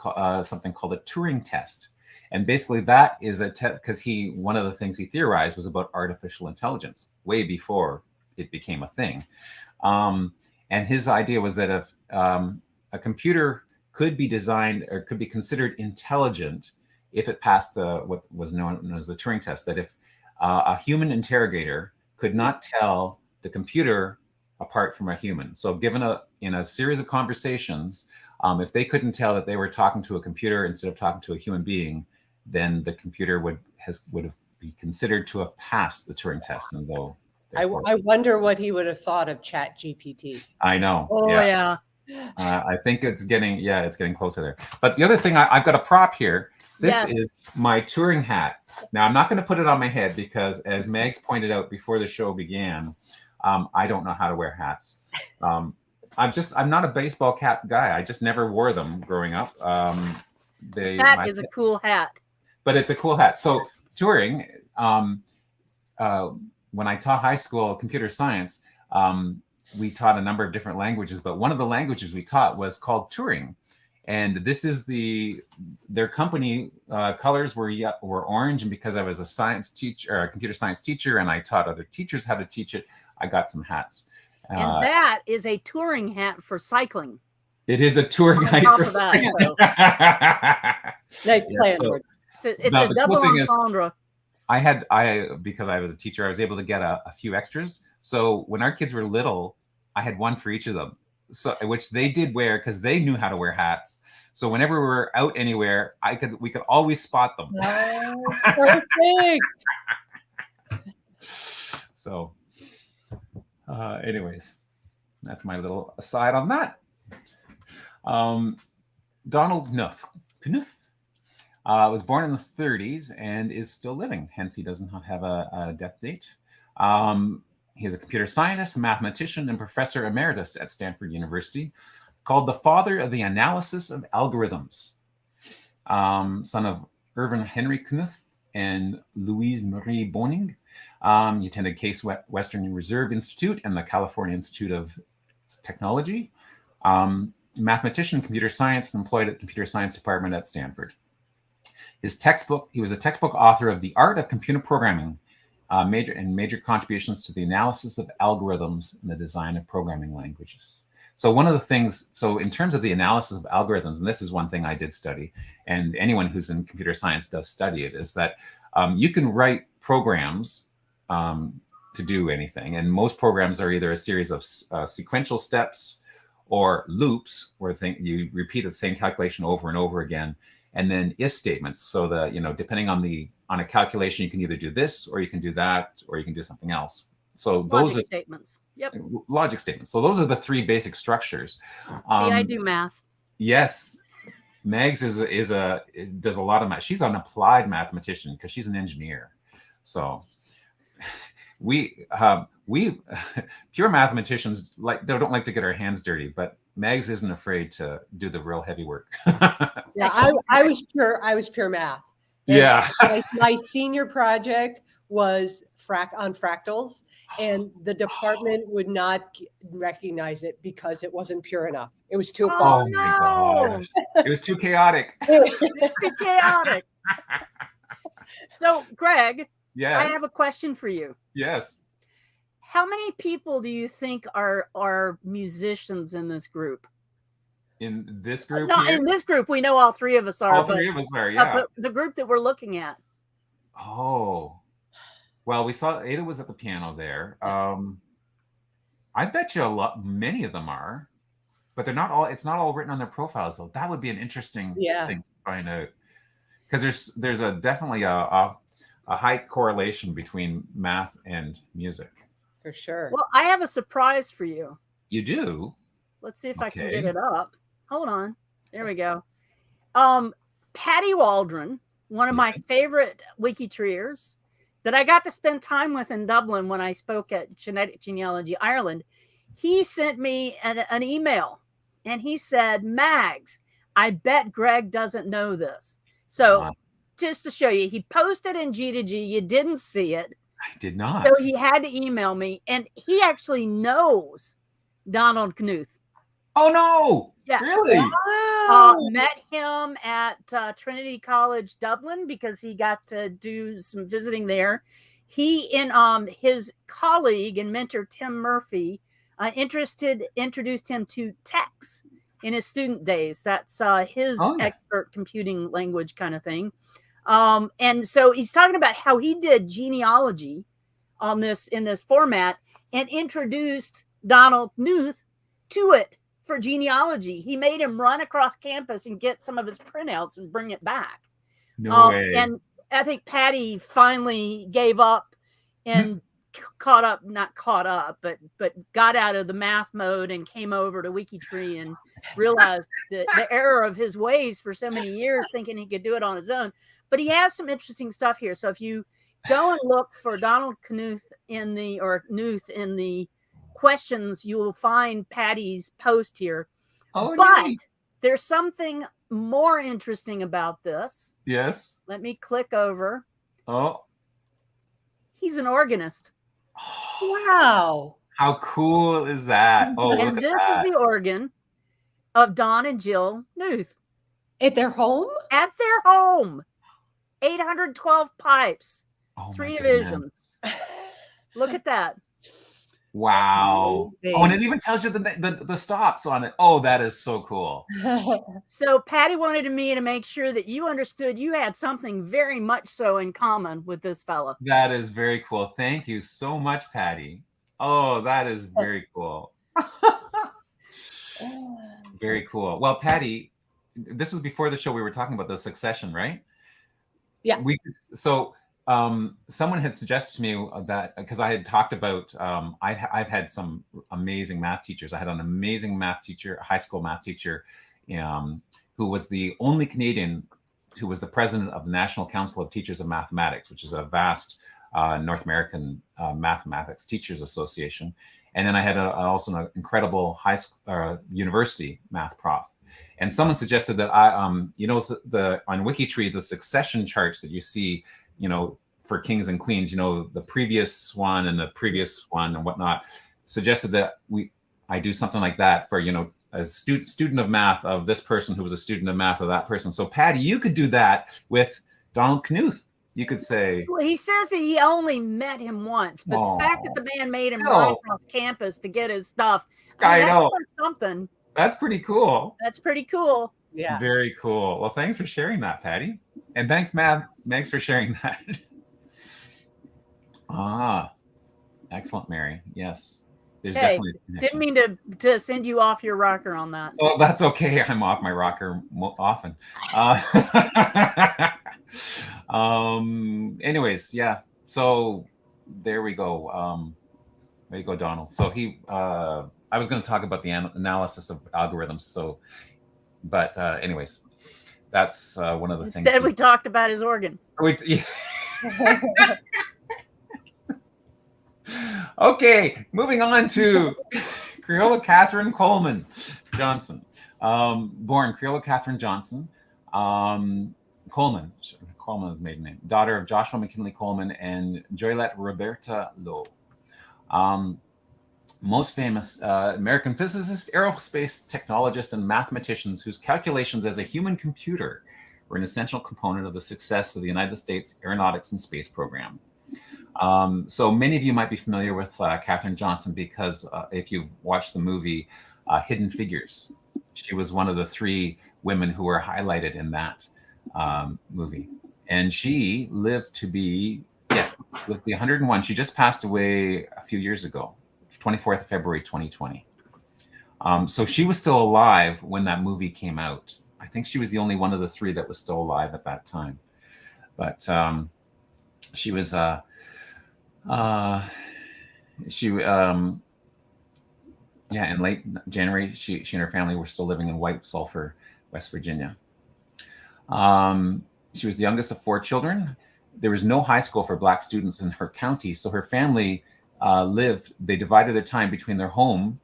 something called a Turing test. And basically that is a test because one of the things he theorized was about artificial intelligence way before it became a thing. And his idea was that if a computer could be designed or could be considered intelligent if it passed what was known as the Turing test, that if a human interrogator could not tell the computer apart from a human. So given in a series of conversations, if they couldn't tell that they were talking to a computer instead of talking to a human being, then the computer would be considered to have passed the Turing test. And I wonder what he would have thought of ChatGPT. I know. Oh yeah. I think it's getting closer there. But the other thing, I've got a prop here. This is my Turing hat. Now I'm not going to put it on my head because, as Megs pointed out before the show began, I don't know how to wear hats. I'm not a baseball cap guy. I just never wore them growing up. That is a cool hat. But it's a cool hat. So Turing, when I taught high school computer science, we taught a number of different languages, but one of the languages we taught was called Turing. And this is their company colors were orange. And because I was a science teacher, or a computer science teacher, and I taught other teachers how to teach it, I got some hats. And that is a Turing hat for cycling. It is a Turing hat for cycling. Nice play on words. It's a double entendre. Because I was a teacher, I was able to get a few extras. So when our kids were little, I had one for each of them. So which they did wear because they knew how to wear hats. So whenever we were out anywhere, we could always spot them. Oh, perfect. So anyways, that's my little aside on that. Donald Knuth was born in the 30s and is still living. Hence, he doesn't have a death date. He is a computer scientist, mathematician, and professor emeritus at Stanford University, called the father of the analysis of algorithms. Son of Irvin Henry Knuth and Louise Marie Boning. He attended Case Western Reserve Institute and the California Institute of Technology. Mathematician, computer science, employed at the computer science department at Stanford. He was a textbook author of The Art of Computer Programming, major contributions to the analysis of algorithms and the design of programming languages. So one of the things, in terms of the analysis of algorithms, and this is one thing I did study, and anyone who's in computer science does study it, is that you can write programs to do anything. And most programs are either a series of sequential steps or loops where you repeat the same calculation over and over again. And then if statements. So depending on a calculation, you can either do this or you can do that, or you can do something else. So those are statements. Yep. Logic statements. So those are the three basic structures. See, I do math. Yes. Megs does a lot of math. She's an applied mathematician because she's an engineer. So we pure mathematicians don't like to get our hands dirty, but Megs isn't afraid to do the real heavy work. Yeah, I was pure math. And yeah. My senior project was on fractals, and the department would not recognize it because it wasn't pure enough. It was too. Oh my gosh. It was too chaotic. It's too chaotic. So, Greg, yes. I have a question for you. Yes. How many people do you think are musicians in this group? In this group? No, in this group, we know all three of us are. All three of us are, yeah. But the group that we're looking at. Oh. Well, we saw Ada was at the piano there. I bet you many of them are, but they're not all. It's not all written on their profiles, though. That would be an interesting thing to find out, because there's definitely a high correlation between math and music. For sure. Well, I have a surprise for you. You do? Let's see if I can get it up. Hold on. There we go. Patty Waldron, one of my favorite WikiTreeers, that I got to spend time with in Dublin when I spoke at Genetic Genealogy Ireland, he sent me an email and he said, Mags, I bet Greg doesn't know this. So just to show you, he posted in G2G, you didn't see it. I did not. So he had to email me, and he actually knows Donald Knuth. Oh no! Yes. Really? Met him at Trinity College Dublin because he got to do some visiting there. He and his colleague and mentor Tim Murphy introduced him to TeX in his student days. That's his expert computing language kind of thing. And so he's talking about how he did genealogy in this format and introduced Donald Knuth to it for genealogy. He made him run across campus and get some of his printouts and bring it back. No way. And I think Patty finally gave up and not caught up, but got out of the math mode and came over to WikiTree and realized the error of his ways for so many years, thinking he could do it on his own. But he has some interesting stuff here. So if you go and look for Donald Knuth in the questions, you will find Patty's post here. Oh, but nice. There's something more interesting about this. Yes. Let me click over. Oh. He's an organist. Wow. How cool is that? Oh, and this is the organ of Don and Jill Knuth. At their home? At their home. 812 pipes. Oh, 3 divisions. Look at that. Wow. Amazing. Oh, and it even tells you the stops on it. Oh, that is so cool. So Patty wanted me to make sure that you understood you had something very much so in common with this fella. That is very cool. Thank you so much, Patty. Oh, that is very cool. Very cool. Well, Patty, this was before the show. We were talking about the succession, right? Yeah. Someone had suggested to me that because I had talked about I've had some amazing math teachers. I had an amazing math teacher, a high school math teacher, who was the only Canadian who was the president of the National Council of Teachers of Mathematics, which is a vast North American mathematics teachers association. And then I had also an incredible university math prof. And someone suggested that on WikiTree, the succession charts that you see, for kings and queens, the previous one and the previous one and whatnot, suggested that I do something like that for, a student of math of this person who was a student of math of that person. So Patty, you could do that with Donald Knuth. You could say, well, he says that he only met him once, but the fact that the man made him run across campus to get his stuff, I know something. That's pretty cool. That's pretty cool. Yeah. Very cool. Well, thanks for sharing that, Patty. And thanks, Matt. Thanks for sharing that. Excellent, Mary. Yes. There's definitely a didn't mean to send you off your rocker on that. Oh, that's okay. I'm off my rocker often. Anyways, yeah. So there we go. There you go, Donald. So I was going to talk about the analysis of algorithms. But anyways, that's one of the things. Instead, we talked about his organ. Okay, moving on to Creola Catherine Coleman Johnson. Born Creola Catherine Johnson. Coleman is maiden name. Daughter of Joshua McKinley Coleman and Joylette Roberta Lowe. Most famous American physicist, aerospace technologist, and mathematicians whose calculations as a human computer were an essential component of the success of the United States aeronautics and space program. So many of you might be familiar with Catherine Johnson because if you've watched the movie Hidden Figures, she was one of the 3 women who were highlighted in that movie. And she lived to be 101. She just passed away a few years ago, 24th of February, 2020. So she was still alive when that movie came out. I think she was the only one of the 3 that was still alive at that time. But she was in late January, she and her family were still living in White Sulphur, West Virginia. She was the youngest of 4 children, there was no high school for Black students in her county, so her family they divided their time between their home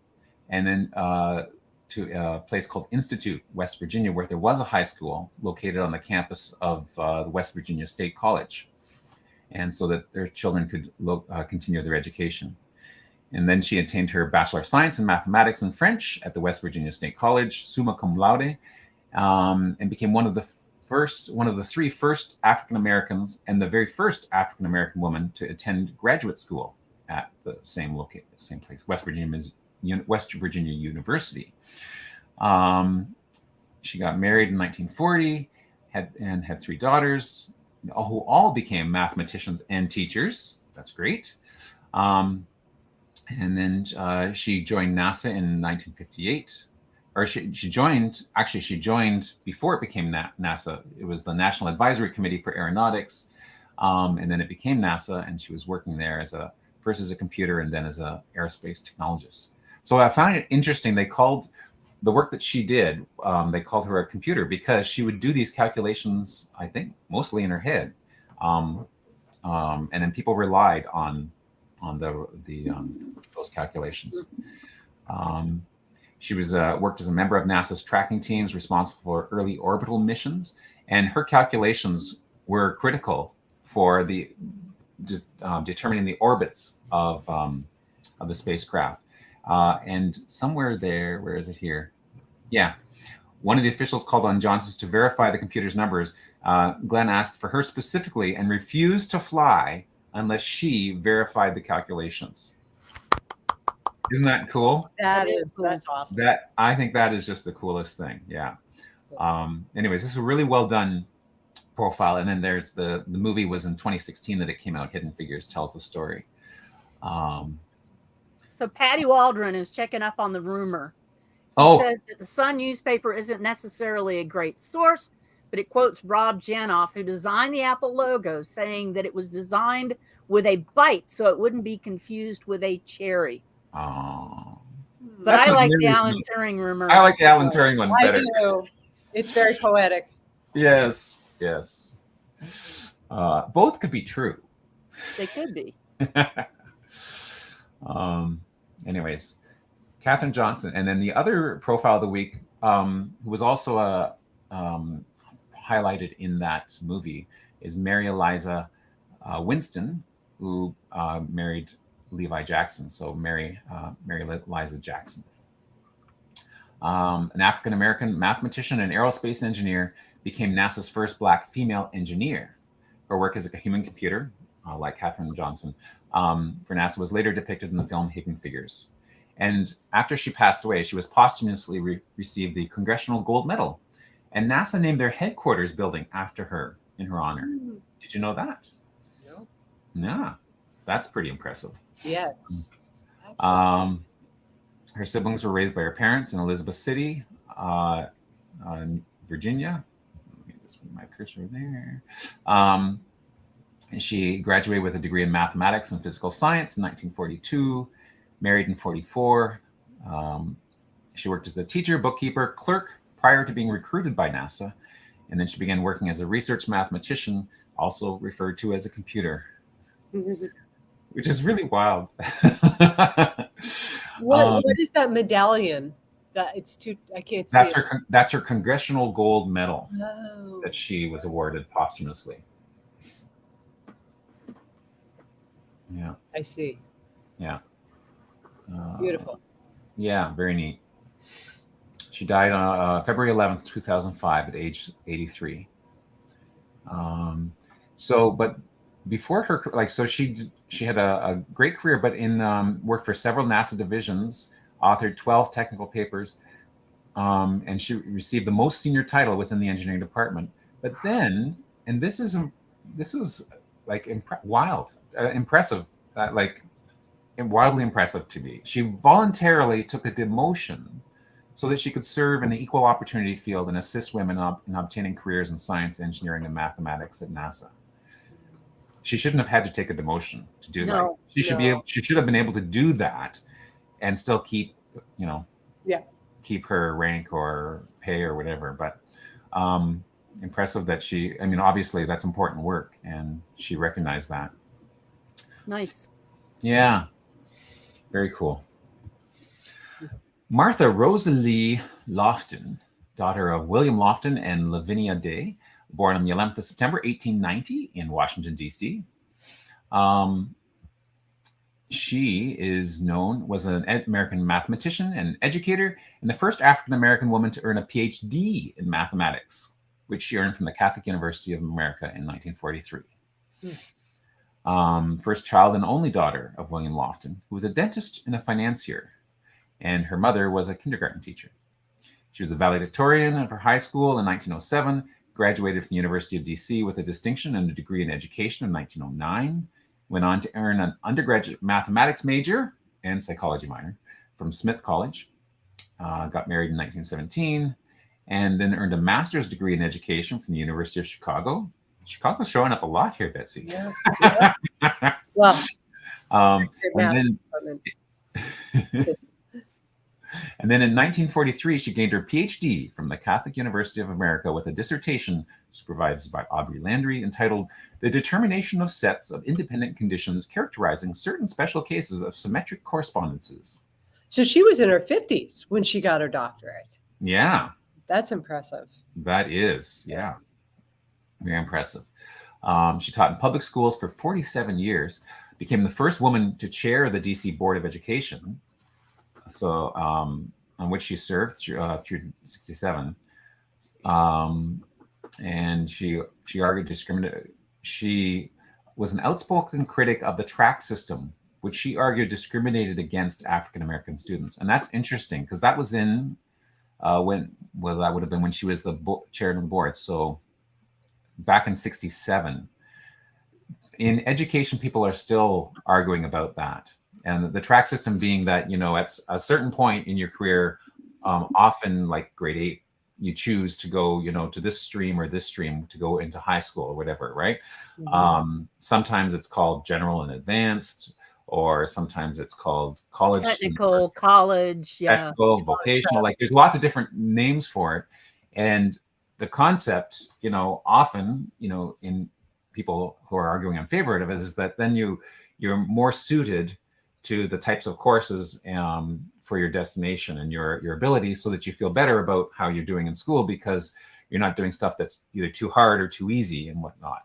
and then to a place called Institute, West Virginia, where there was a high school located on the campus of the West Virginia State College, and so that their children could continue their education. And then she attained her Bachelor of Science in Mathematics and French at the West Virginia State College, summa cum laude, and became one of the three first African Americans and the very first African American woman to attend graduate school at the same place, West Virginia University. She got married in 1940, had 3 daughters, who all became mathematicians and teachers. That's great. And then she joined NASA in 1958. Or she joined before it became NASA. It was the National Advisory Committee for Aeronautics. And then it became NASA, and she was working there first as a computer and then as a aerospace technologist. So I found it interesting. They called the work that she did, they called her a computer because she would do these calculations, I think, mostly in her head. And then people relied on those calculations. She was worked as a member of NASA's tracking teams responsible for early orbital missions, and her calculations were critical for determining the orbits of the spacecraft. And somewhere there, where is it here? Yeah, one of the officials called on Johnson to verify the computer's numbers. Glenn asked for her specifically and refused to fly unless she verified the calculations. Isn't that cool? That's awesome. I think that is just the coolest thing. Yeah. Anyways, this is a really well done profile. And then there's the movie was in 2016 that it came out. Hidden Figures tells the story. So Patty Waldron is checking up on the rumor. He says that the Sun newspaper isn't necessarily a great source, but it quotes Rob Janoff, who designed the Apple logo, saying that it was designed with a bite so it wouldn't be confused with a cherry. Oh, but I like the Alan Turing rumor. I like the Alan Turing one better. I do. It's very poetic. Yes. Both could be true. They could be. Anyways, Katherine Johnson, and then the other profile of the week, who was also highlighted in that movie, is Mary Eliza Winston, who married Levi Jackson. So Mary Eliza Jackson, an African-American mathematician and aerospace engineer, became NASA's first Black female engineer. Her work as a human computer, like Katherine Johnson, for NASA was later depicted in the film Hidden Figures. And after she passed away, she was posthumously received the Congressional Gold Medal. And NASA named their headquarters building after her in her honor. Did you know that? No. Yeah, that's pretty impressive. Yes. Her siblings were raised by her parents in Elizabeth City, Virginia. Let me just put my cursor there. She graduated with a degree in mathematics and physical science in 1942, married in 1944. She worked as a teacher, bookkeeper, clerk prior to being recruited by NASA. And then she began working as a research mathematician, also referred to as a computer. Which is really wild. What is that medallion? That it's too. I can't see. That's her Congressional Gold Medal that she was awarded posthumously. Yeah. I see. Yeah. Beautiful. Yeah, very neat. She died on February 11th, 2005, at age 83. But before her, she had a great career, but worked for several NASA divisions, authored 12 technical papers, and she received the most senior title within the engineering department. But then, and this was like impressive, wildly impressive to me. She voluntarily took a demotion so that she could serve in the equal opportunity field and assist women in obtaining careers in science, engineering, and mathematics at NASA. She shouldn't have had to take a demotion to do that. She should have been able to do that and still keep her rank or pay or whatever. But impressive that she, I mean, obviously that's important work, and she recognized that. Nice. Yeah. Very cool. Martha Rosalie Lofton, daughter of William Lofton and Lavinia Day, born on the 11th of September, 1890 in Washington, D.C. She was an American mathematician and educator, and the first African-American woman to earn a PhD in mathematics, which she earned from the Catholic University of America in 1943. First child and only daughter of William Lofton, who was a dentist and a financier, and her mother was a kindergarten teacher. She was a valedictorian of her high school in 1907, graduated from the University of DC with a distinction and a degree in education in 1909, went on to earn an undergraduate mathematics major and psychology minor from Smith College, got married in 1917, and then earned a master's degree in education from the University of Chicago. Chicago's showing up a lot here, Betsy. Yeah. Well, and then in 1943, she gained her PhD from the Catholic University of America with a dissertation supervised by Aubrey Landry entitled The Determination of Sets of Independent Conditions Characterizing Certain Special Cases of Symmetric Correspondences. So she was in her 50s when she got her doctorate. Yeah. That's impressive. That is, yeah. Very impressive. She taught in public schools for 47 years, became the first woman to chair the DC Board of Education, so on which she served through 67. And she argued discrimination. She was an outspoken critic of the track system, which she argued discriminated against African American students. And that's interesting because that was in that would have been when she was the chair of the board. So back in 67. In education, people are still arguing about that. And the track system being that, at a certain point in your career, often like grade 8, you choose to go, to this stream or this stream to go into high school or whatever, right? Mm-hmm. Sometimes it's called general and advanced, or sometimes it's called college. Technical, college, technical, vocational, like there's lots of different names for it. And the concept, often, in people who are arguing in favor of it is that then you're more suited to the types of courses for your destination and your abilities, so that you feel better about how you're doing in school because you're not doing stuff that's either too hard or too easy and whatnot.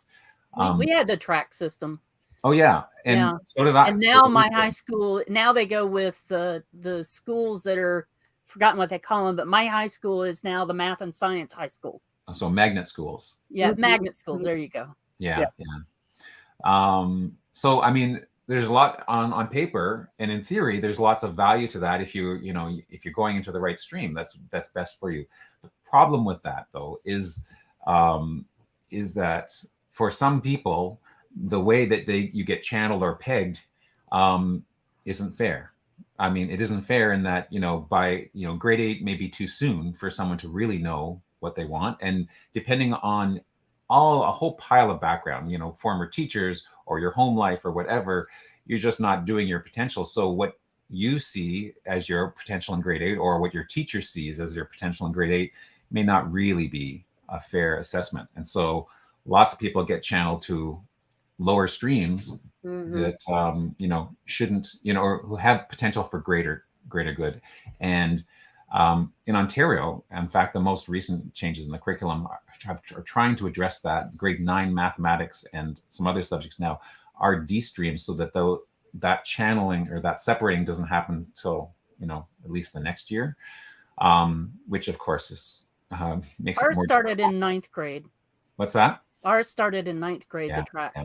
We had the track system. Oh yeah, and so did I. And now my high school, now they go with the schools that are forgotten what they call them, but my high school is now the math and science high school. So magnet schools. Yeah, magnet schools. There you go. Yeah. So I mean, there's a lot on paper, and in theory, there's lots of value to that if you're going into the right stream. That's best for you. The problem with that, though, is that for some people, the way that you get channeled or pegged isn't fair. I mean, it isn't fair in that, by, grade 8 may be too soon for someone to really know what they want. And depending on a whole pile of background, former teachers or your home life or whatever, you're just not doing your potential. So what you see as your potential in grade 8 or what your teacher sees as your potential in grade 8 may not really be a fair assessment. And so lots of people get channeled to lower streams that shouldn't, or who have potential for greater good. And in Ontario, in fact, the most recent changes in the curriculum are trying to address that. Grade 9 mathematics and some other subjects now are D streams, so that that channeling or that separating doesn't happen till at least the next year, which of course is makes ours it more started in 9th grade. What's that? Ours started in 9th grade. The tracks. Yeah.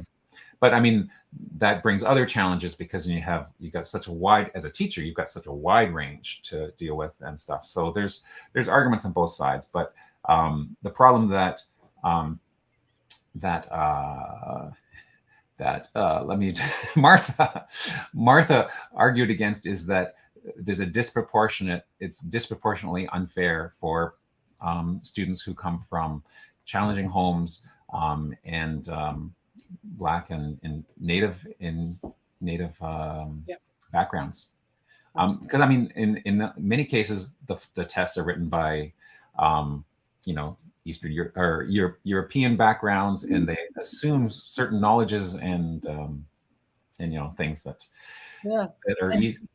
But I mean, that brings other challenges because you got such a wide, as a teacher, you've got such a wide range to deal with and stuff. So there's arguments on both sides. But the problem that Martha argued against is that there's it's disproportionately unfair for students who come from challenging homes and Black and Native backgrounds, because I mean, in many cases, the tests are written by Eastern or European backgrounds, and they assume certain knowledges and things that are easy.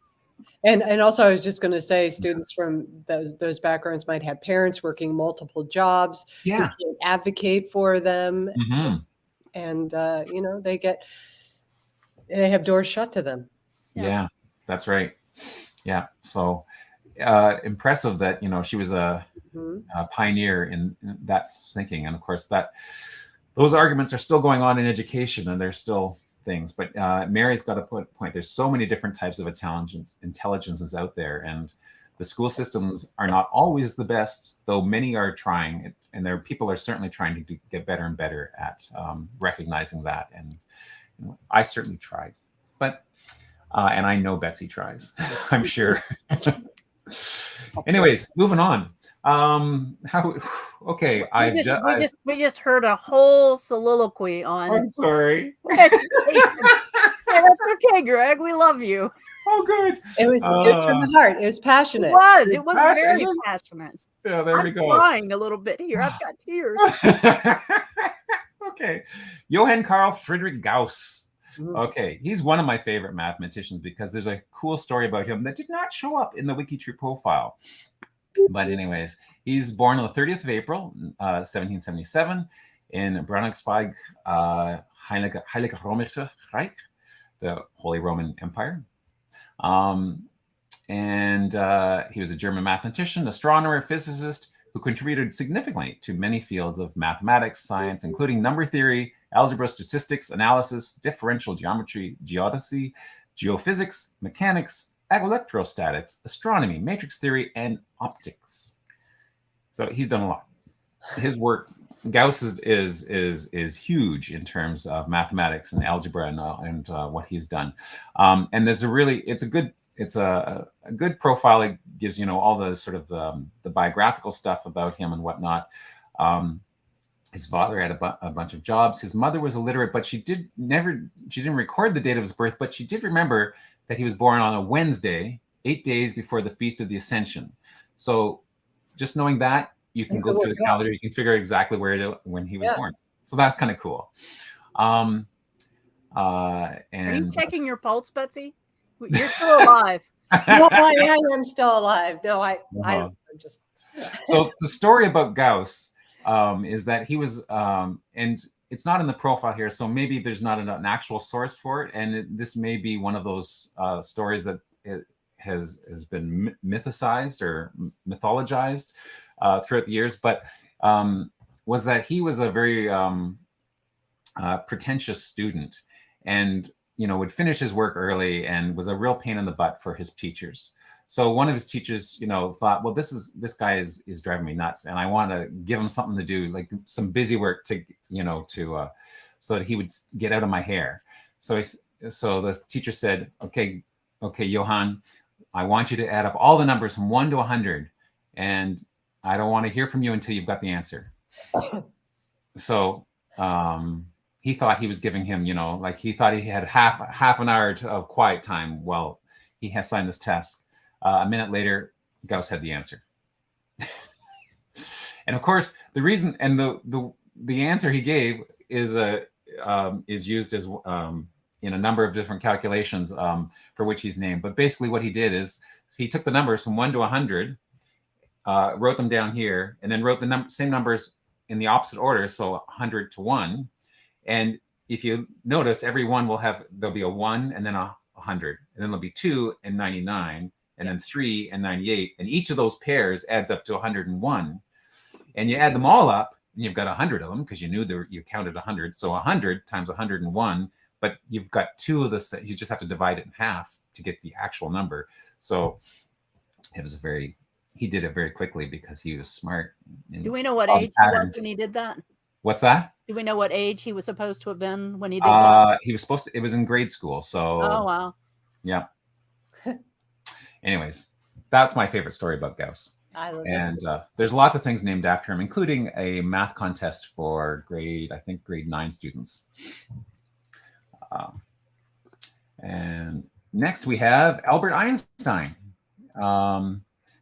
And also, I was just going to say, students from those backgrounds might have parents working multiple jobs who Yeah. can't advocate for them, Mm-hmm. and they have doors shut to them. Yeah, that's right. Yeah, so impressive that she was a pioneer in that thinking, and of course those arguments are still going on in education, and there's still things. But Mary's got a point. There's so many different types of intelligences out there, and the school systems are not always the best, though many are trying, and people are certainly trying to get better and better at recognizing that. And I certainly tried, but and I know Betsy tries, I'm sure. Anyways, moving on. Okay, we just heard a whole soliloquy on. I'm sorry. That's okay, Greg. We love you. Oh, good. It was from the heart. It was passionate. It was very passionate. Yeah, there we go. I'm crying a little bit here. I've got tears. Okay, Johann Carl Friedrich Gauss. Okay, he's one of my favorite mathematicians because there's a cool story about him that did not show up in the WikiTree profile. But anyways, he's born on the 30th of April, 1777 in Braunschweig, Heilige Römische Reich, the Holy Roman Empire. And he was a German mathematician, astronomer, physicist who contributed significantly to many fields of mathematics, science, including number theory, algebra, statistics, analysis, differential geometry, geodesy, geophysics, mechanics, electrostatics, astronomy, matrix theory, and optics. So he's done a lot. His work, Gauss is huge in terms of mathematics and algebra and what he's done. And there's it's a good profile. It gives all the sort of the biographical stuff about him and whatnot. His father had a bunch of jobs. His mother was illiterate, but she didn't record the date of his birth, but she did remember that he was born on a Wednesday, 8 days before the Feast of the Ascension. So just knowing that, you can go through the calendar, you can figure out exactly when he was born. So that's kind of cool. And are you checking your pulse, Betsy? You're still alive. No, I am still alive. No, I'm just. So the story about Gauss is that he was, and it's not in the profile here, so maybe there's not an actual source for it, and this may be one of those stories that has been mythicized or mythologized throughout the years, but was that he was a very pretentious student, and would finish his work early and was a real pain in the butt for his teachers. So one of his teachers, thought, well, this guy is driving me nuts, and I want to give him something to do, like some busy work to so that he would get out of my hair. So the teacher said, okay, Johann, I want you to add up all the numbers from 1 to 100, and I don't want to hear from you until you've got the answer. So he thought he was giving him, like he thought he had half an hour of quiet time while he had signed this test. A minute later, Gauss had the answer. And of course, the reason and the answer he gave is used as in a number of different calculations for which he's named. But basically, what he did is he took the numbers from 1 to 100, wrote them down here, and then wrote the same numbers in the opposite order, so 100 to 1. And if you notice, every one there'll be a 1 and then a 100, and then there'll be 2 and 99. And then 3 and 98. And each of those pairs adds up to 101. And you add them all up, and you've got 100 of them because you knew you counted 100. So 100 times 101, but you've got 2 of this. You just have to divide it in half to get the actual number. So he did it very quickly because he was smart. Do we know what age he was when he did that? What's that? Do we know what age he was supposed to have been when he did that? He was supposed to, it was in grade school. So. Oh, wow. Yeah. Anyways, that's my favorite story about Gauss. And there's lots of things named after him, including a math contest for grade 9 students. And next we have Albert Einstein.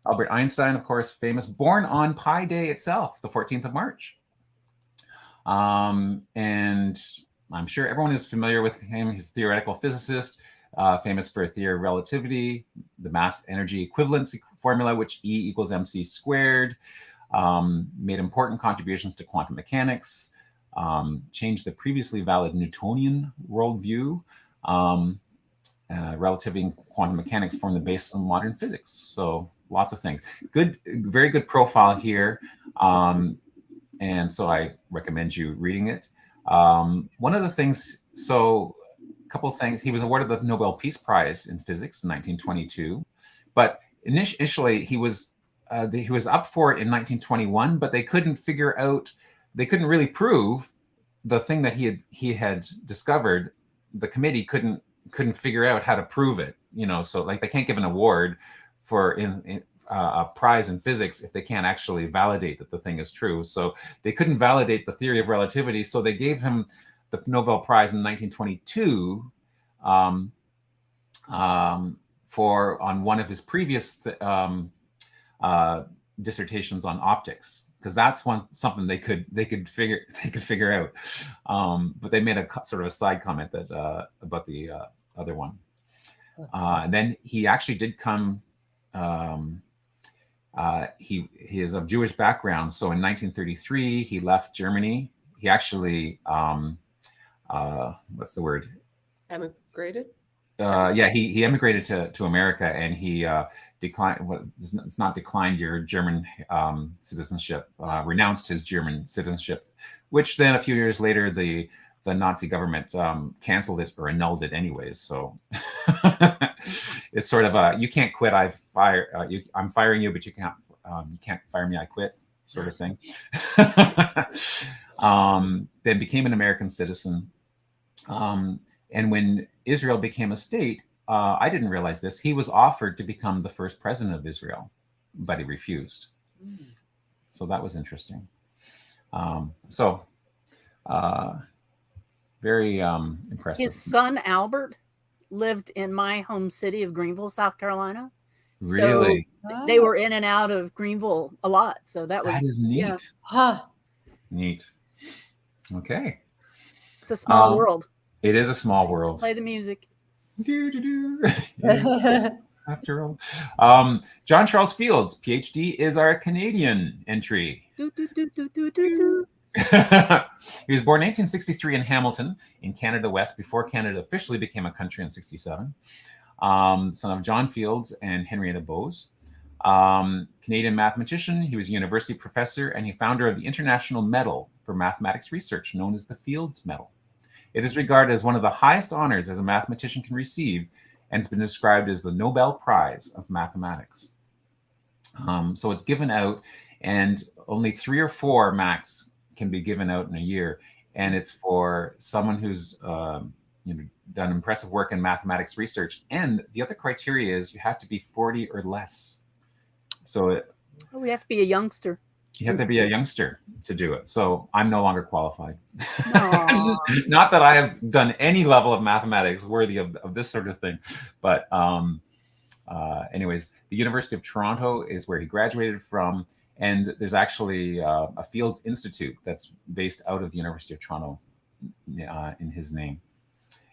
Albert Einstein, of course, famous, born on Pi Day itself, the 14th of March. And I'm sure everyone is familiar with him. He's a theoretical physicist, famous for theory of relativity, the mass energy equivalency formula, which E equals mc squared, made important contributions to quantum mechanics, changed the previously valid Newtonian worldview. Relativity and quantum mechanics form the basis of modern physics. So lots of things. Good, very good profile here. And so I recommend you reading it. One of the things, so a couple of things, he was awarded the Nobel Peace Prize in physics in 1922, but initially he was up for it in 1921, but they couldn't really prove the thing that he had discovered. The committee couldn't figure out how to prove it, so like they can't give an award for a prize in physics if they can't actually validate that the thing is true. So they couldn't validate the theory of relativity, so they gave him the Nobel Prize in 1922 for on one of his previous dissertations on optics, because that's something they could figure out. But they made a sort of a side comment that about the other one. And then he actually did come. He is of Jewish background, so in 1933 he left Germany. He actually what's the word? Emigrated. Yeah, he emigrated to America, and he declined. It's not declined your German citizenship. Renounced his German citizenship, which then a few years later the Nazi government canceled it or annulled it anyways. So it's sort of you can't quit. I'm firing you, but you can't fire me. I quit, sort of thing. Then became an American citizen. And when Israel became a state, I didn't realize this. He was offered to become the first president of Israel, but he refused. So that was interesting. Very impressive. His son Albert lived in my home city of Greenville, South Carolina. Really? So they were in and out of Greenville a lot. So that is neat. Yeah. Huh. Neat. Okay. It's a small world. It is a small world. Play the music. After all. John Charles Fields, PhD, is our Canadian entry. He was born in 1863 in Hamilton, in Canada West, before Canada officially became a country in 1967. Son of John Fields and Henrietta Bowes. Canadian mathematician. He was a university professor and he founder of the International Medal for Mathematics Research, known as the Fields Medal. It is regarded as one of the highest honors as a mathematician can receive, and it's been described as the Nobel Prize of Mathematics. So it's given out, and only 3 or 4 max can be given out in a year, and it's for someone who's done impressive work in mathematics research. And the other criteria is you have to be 40 or less. So we have to be a youngster. You have to be a youngster to do it. So I'm no longer qualified. Not that I have done any level of mathematics worthy of this sort of thing. But anyways, the University of Toronto is where he graduated from. And there's actually a Fields Institute that's based out of the University of Toronto in his name.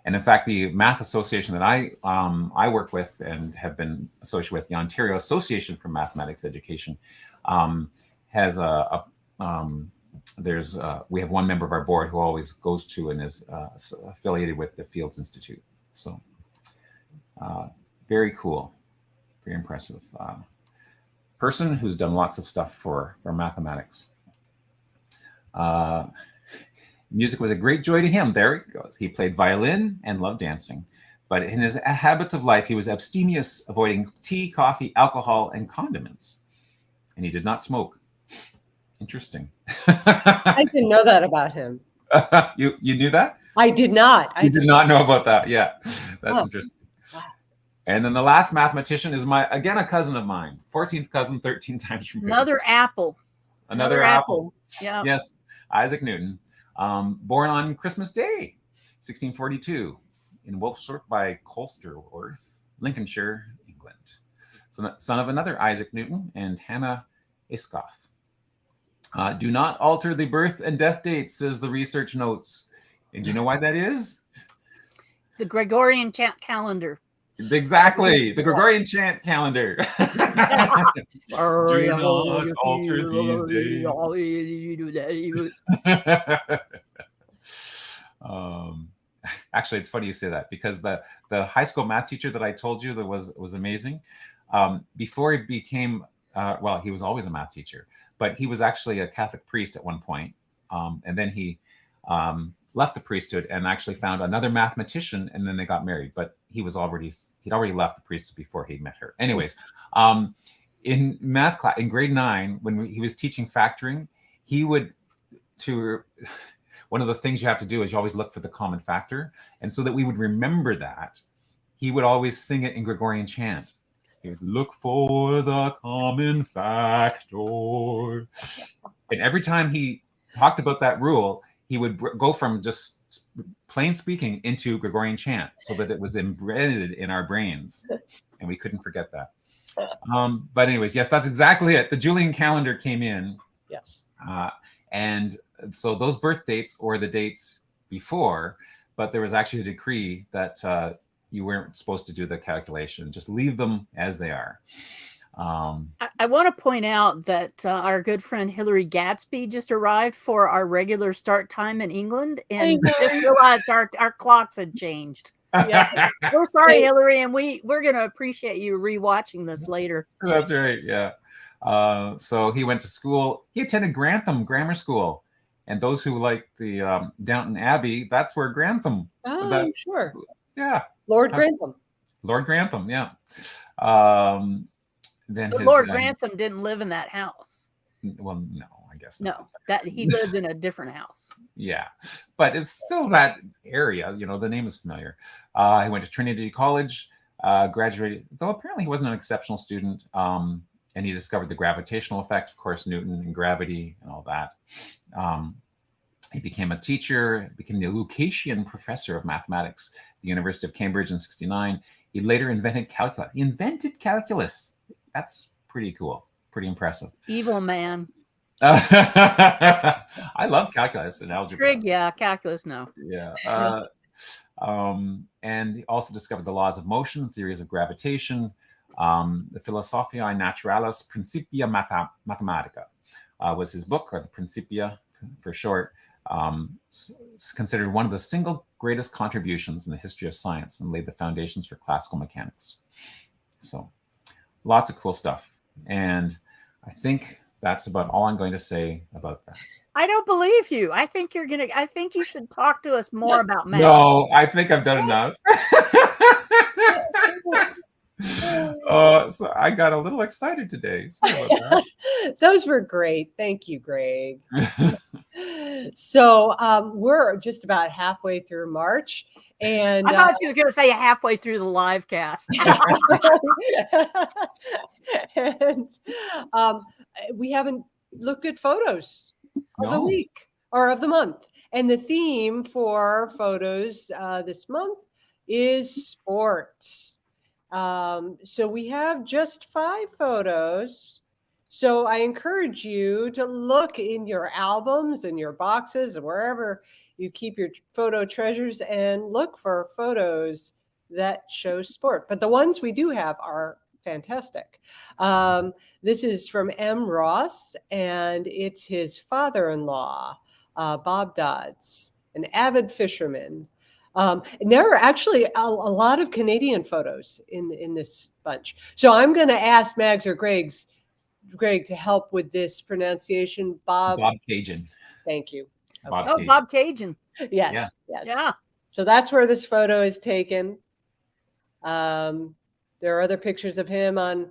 And in fact, the math association that I work with and have been associated with, the Ontario Association for Mathematics Education, has we have one member of our board who always goes to and is affiliated with the Fields Institute. So very cool, very impressive person who's done lots of stuff for mathematics. Music was a great joy to him. There it goes. He played violin and loved dancing. But in his habits of life, he was abstemious, avoiding tea, coffee, alcohol, and condiments. And he did not smoke. Interesting. I didn't know that about him. You knew that? I did not. I did not know about that. Yeah, that's interesting. And then the last mathematician is again a cousin of mine, 14th cousin, 13 times from Another apple. Another apple. Yeah. Yes, Isaac Newton, born on Christmas Day, 1642, in Wolfsthorpe by Colsterworth, Lincolnshire, England. son of another Isaac Newton and Hannah Ayscough. Do not alter the birth and death dates, says the research notes. And do you know why that is? The Gregorian calendar. Exactly, the Gregorian chant calendar. Do not alter these days. Actually, it's funny you say that, because the high school math teacher that I told you that was amazing. Before he became, well, he was always a math teacher, but he was actually a Catholic priest at one point. And then he left the priesthood and actually found another mathematician, and then they got married. But he'd already left the priesthood before he met her. Anyways, in math class in grade 9, when he was teaching factoring, he would one of the things you have to do is you always look for the common factor, and so that we would remember that, he would always sing it in Gregorian chant. He was, look for the common factor, and every time he talked about that rule, he would go from just plain speaking into Gregorian chant, so that it was embedded in our brains, and we couldn't forget that. But anyways, yes, that's exactly it. The Julian calendar came in. Yes. And so those birth dates or the dates before, but there was actually a decree that you weren't supposed to do the calculation. Just leave them as they are. I want to point out that our good friend Hillary Gadsby just arrived for our regular start time in England, and just realized our clocks had changed. Yeah. We're sorry, Hillary, and we're going to appreciate you rewatching this later. That's right. Yeah. So he went to school. He attended Grantham Grammar School, and those who like the Downton Abbey, that's where Grantham. Oh, sure. Yeah. Lord Grantham. Lord Grantham. Yeah. Then but Lord Grantham didn't live in that house. Well, no, I guess not. No, that he lived in a different house. Yeah, but it's still that area. You know, the name is familiar. He went to Trinity College, graduated, though apparently he wasn't an exceptional student. And he discovered the gravitational effect, of course, Newton and gravity and all that. He became a teacher, became the Lucasian professor of mathematics at the University of Cambridge in 1969. He later invented calculus. He invented calculus. That's pretty cool, pretty impressive. Evil man. I love calculus and algebra. Trig, yeah, calculus, no. Yeah. And he also discovered the laws of motion, theories of gravitation, the Philosophiae Naturalis Principia Mathematica was his book, or the Principia for short. Considered one of the single greatest contributions in the history of science, and laid the foundations for classical mechanics. So lots of cool stuff. And I think that's about all I'm going to say about that. I don't believe you. I think you should talk to us more about math. No, I think I've done enough. So I got a little excited today. Sorry about that. Those were great. Thank you, Greg. So we're just about halfway through March. And I thought you was going to say halfway through the live cast. And we haven't looked at photos of the week or of the month. And the theme for photos this month is sports. So we have just 5 photos. So I encourage you to look in your albums and your boxes and wherever you keep your photo treasures and look for photos that show sport. But the ones we do have are fantastic. This is from M. Ross, and it's his father-in-law, Bob Dodds, an avid fisherman. And there are actually a lot of Canadian photos in this bunch. So I'm going to ask Mags or Greg to help with this pronunciation. Bob Cajun. Thank you. Okay. Bob Cajun. Yes. Yes. Yeah. So that's where this photo is taken. There are other pictures of him on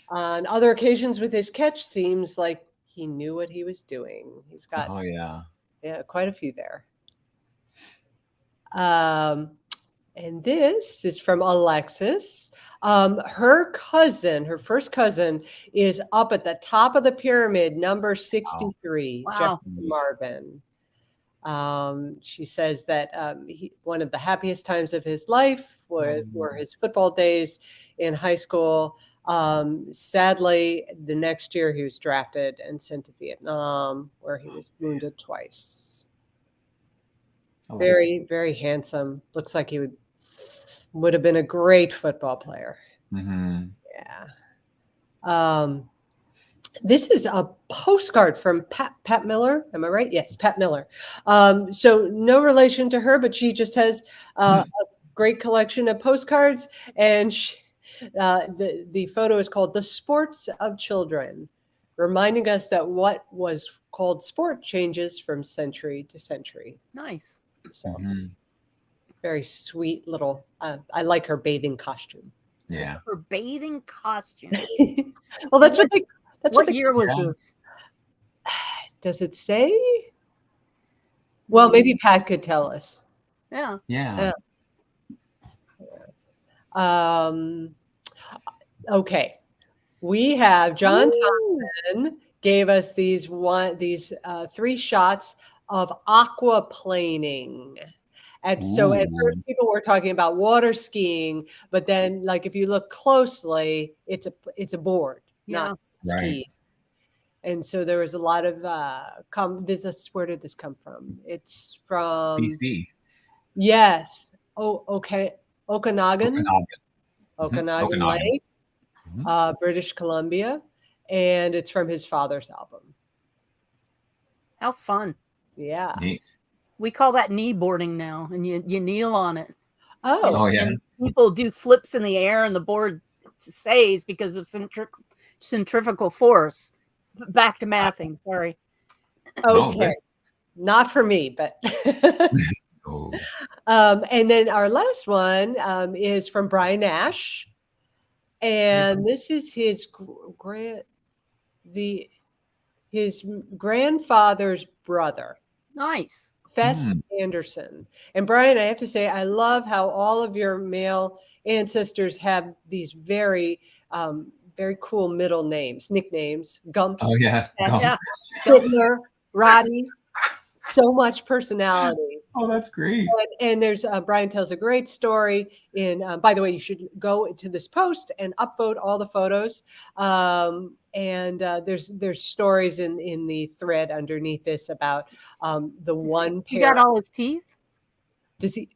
other occasions with his catch. Seems like he knew what he was doing. He's got quite a few there. And this is from Alexis. Her first cousin, is up at the top of the pyramid, number 63, Wow. Jefferson Marvin. She says that one of the happiest times of his life were his football days in high school. Sadly, the next year he was drafted and sent to Vietnam, where he was wounded twice. Oh, Very, very handsome. Looks like he would have been a great football player. Mhm. Yeah. This is a postcard from Pat Miller. Am I right? Yes, Pat Miller. So no relation to her, but she just has a great collection of postcards, and the photo is called "The Sports of Children," reminding us that what was called sport changes from century to century. Nice. So Mhm. very sweet little. I like her bathing costume. Yeah. Her bathing costume. Well, that's what they. That's What what year was Yeah. this? Does it say? Well, maybe Pat could tell us. Yeah. Yeah. Okay. We have John Ooh. Thompson gave us these 3 shots of aquaplaning. So at first Ooh. people were talking about water skiing, but then like if you look closely, it's a board, Yeah. not Right. ski. And so there was a lot of where did this come from? It's from BC. Yes. Oh, okay. Okanagan Okanagan. Lake, Mhm. British Columbia, and it's from his father's album. How fun. Yeah. Neat. We call that knee boarding now, and you kneel on it. Oh, Oh, yeah. And people do flips in the air, and the board stays because of centrifugal force. Back to mathing. Sorry. Oh, okay. good. Not for me, but. Oh. And then our last one is from Brian Nash, and this is his his grandfather's brother, Nice. Fess Anderson. And Brian, I have to say, I love how all of your male ancestors have these very, very cool middle names, nicknames. Gumps, Oh, yes. Fess, Yeah. Hitler, Roddy. So much personality. Oh, that's great. And there's Brian tells a great story in. By the way, you should go to this post and upvote all the photos. And there's stories in the thread underneath this about the one You pair. got all his teeth? Does he?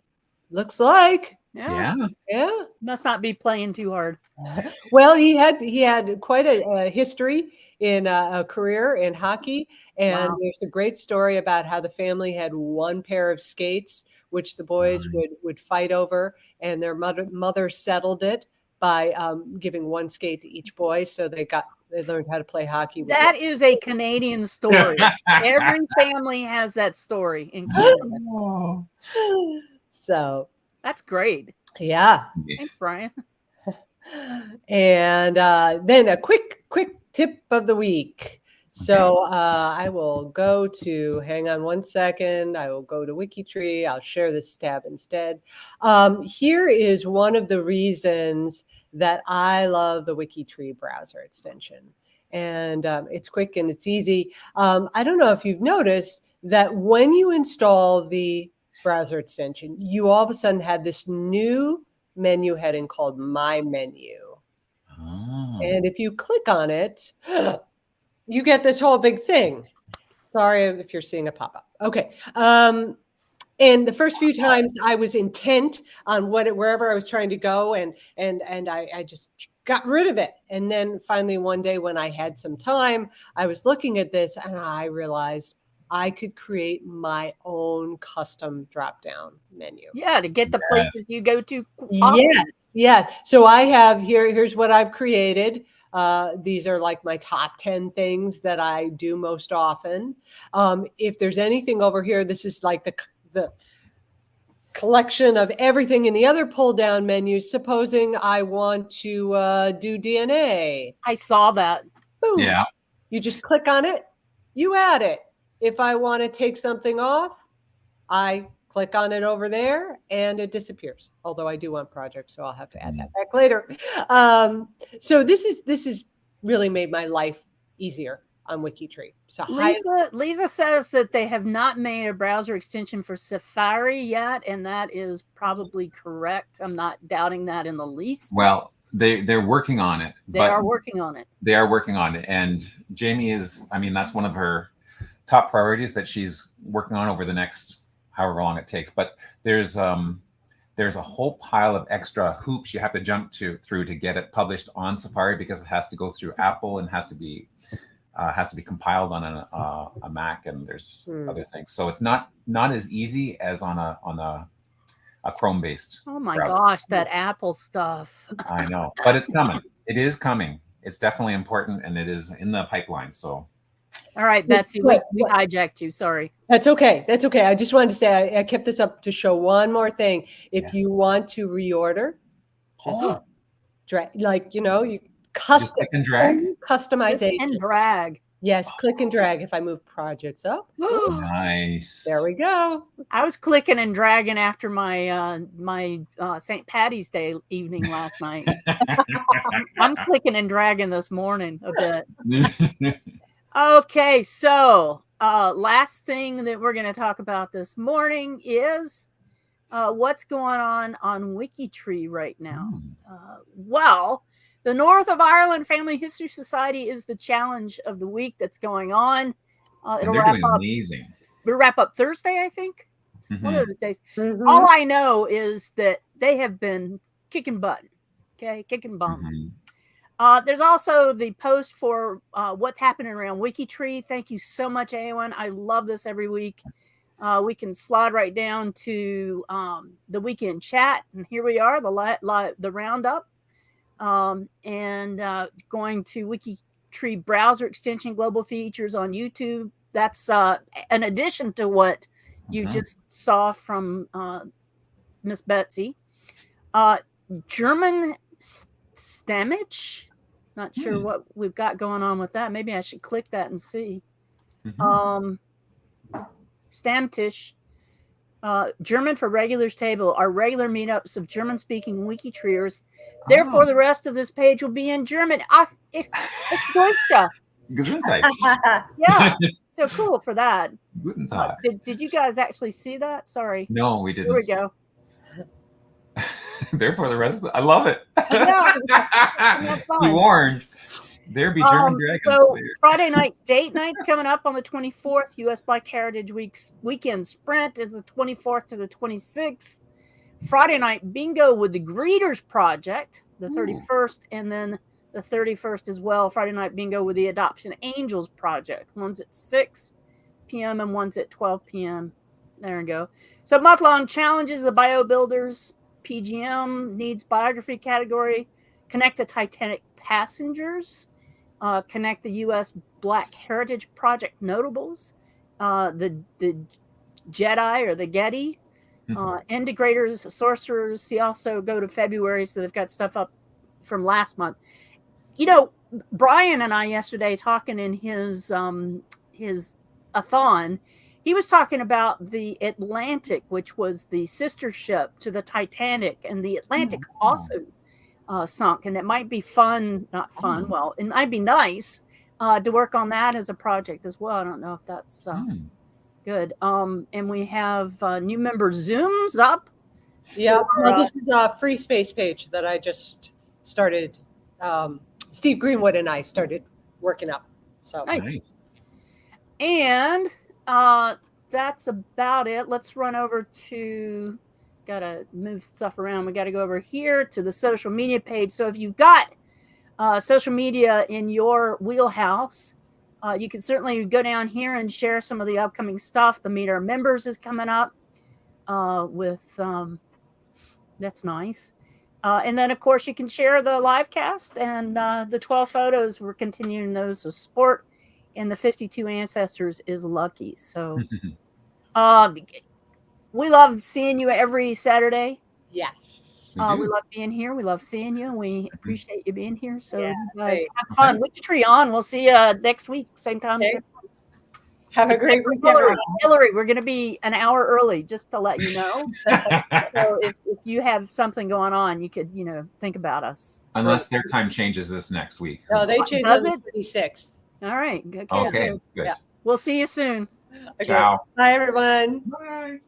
Looks like. Yeah. Yeah. Must not be playing too hard. Well, he had quite a history in a career in hockey, and Wow. there's a great story about how the family had one pair of skates, which the boys would fight over, and their mother settled it by giving one skate to each boy, so they learned how to play hockey. That is a Canadian story. Every family has that story in Canada. Oh. So That's great. yeah. Thanks, Brian. And then a quick tip of the week. So I will go to, hang on one second. I will go to WikiTree. I'll share this tab instead. Here is one of the reasons that I love the WikiTree browser extension. And it's quick and it's easy. I don't know if you've noticed that when you install the browser extension, you all of a sudden have this new menu heading called My Menu. Oh. And if you click on it, you get this whole big thing. Sorry if you're seeing a pop-up. Okay. And the first few times I was intent on wherever I was trying to go, and I just got rid of it. And then finally one day when I had some time, I was looking at this and I realized I could create my own custom drop-down menu. Yeah, to get the places you go to. Yes. So I have here's what I've created. These are like my top 10 things that I do most often. If there's anything over here, this is like the collection of everything in the other pull down menus. Supposing I want to do DNA. I saw that. Boom. Yeah. You just click on it, you add it. If I want to take something off, I click on it over there and it disappears. Although I do want projects, so I'll have to add that back later. So this is really made my life easier on WikiTree. So Lisa says that they have not made a browser extension for Safari yet, and that is probably correct. I'm not doubting that in the least. Well, They're working on it. They are working on it. They are working on it. And Jamie is, I mean, that's one of her top priorities that she's working on over the next however long it takes. But there's a whole pile of extra hoops you have to jump through to get it published on Safari, because it has to go through Apple and has to be compiled on a Mac, and there's other things. So it's not as easy as on a Chrome based. Oh my browser. gosh, that Apple stuff. I know, but it's coming. It is coming. It's definitely important, and it is in the pipeline. So, all right, Betsy, we hijacked you. Sorry. That's okay. That's okay. I just wanted to say I kept this up to show one more thing. If you want to reorder, just like you custom click and drag, customization and drag. Yes, click and drag. If I move projects up, nice. There we go. I was clicking and dragging after my St. Patty's Day evening last night. I'm clicking and dragging this morning a bit. Okay, so last thing that we're going to talk about this morning is what's going on WikiTree right now. Well, the North of Ireland Family History Society is the challenge of the week that's going on. It'll wrap up. Amazing. We'll wrap up Thursday, I think. One of those days. All I know is that they have been kicking butt. Okay, kicking bum. There's also the post for what's happening around WikiTree. Thank you so much, Awen. I love this every week. We can slide right down to the weekend chat, and here we are, the roundup. And going to WikiTree browser extension global features on YouTube. That's an addition to what you just saw from Miss Betsy. German Stammage. Not sure what we've got going on with that. Maybe I should click that and see. Stammtisch. German for Regulars table are regular meetups of German-speaking WikiTreeers. Therefore, the rest of this page will be in German. It's Gesundheit. Yeah, so cool for that. Guten Tag. Did you guys actually see that? Sorry. No, we didn't. Here we go. Therefore, the rest. I love it. Yeah, you warned. There be German dragons. So Friday night date night's coming up on the 24th. U.S. Black Heritage Week's weekend sprint is the 24th to the 26th. Friday night bingo with the Greeters Project, the 31st, and then the 31st as well. Friday night bingo with the Adoption Angels Project. One's at 6 p.m. and one's at 12 p.m. There we go. So month-long challenges, the Bio Builders PGM needs biography category, connect the Titanic passengers, connect the U.S. Black Heritage Project notables, the Jedi or the Getty, integrators, sorcerers. See, also go to February, so they've got stuff up from last month. Brian and I yesterday talking in his a-thon, he was talking about the Atlantic, which was the sister ship to the Titanic, and the Atlantic also sunk, and it might be fun, not fun. Well, it might be nice to work on that as a project as well. I don't know if that's good. And we have new member Zooms up. Yeah, this is a free space page that I just started. Steve Greenwood and I started working up. So nice. And that's about it. Let's run over to. Got to move stuff around. We got to go over here to the social media page. So if you've got social media in your wheelhouse, you can certainly go down here and share some of the upcoming stuff. The Meet Our Members is coming up with that's nice. And then, of course, you can share the live cast and the 12 photos. We're continuing those with support. And the 52 ancestors is lucky. So we love seeing you every Saturday. Yes. We love being here. We love seeing you. We appreciate you being here. So you guys have fun. WikiTree on. We'll see you next week, same time. Okay. Have a great week, Hillary, we're going to be an hour early, just to let you know. So if you have something going on, you could, think about us. Unless their time changes this next week. No, they change on the 26th. All right. Okay. Good. Yeah. We'll see you soon. Okay. Ciao. Bye, everyone. Bye.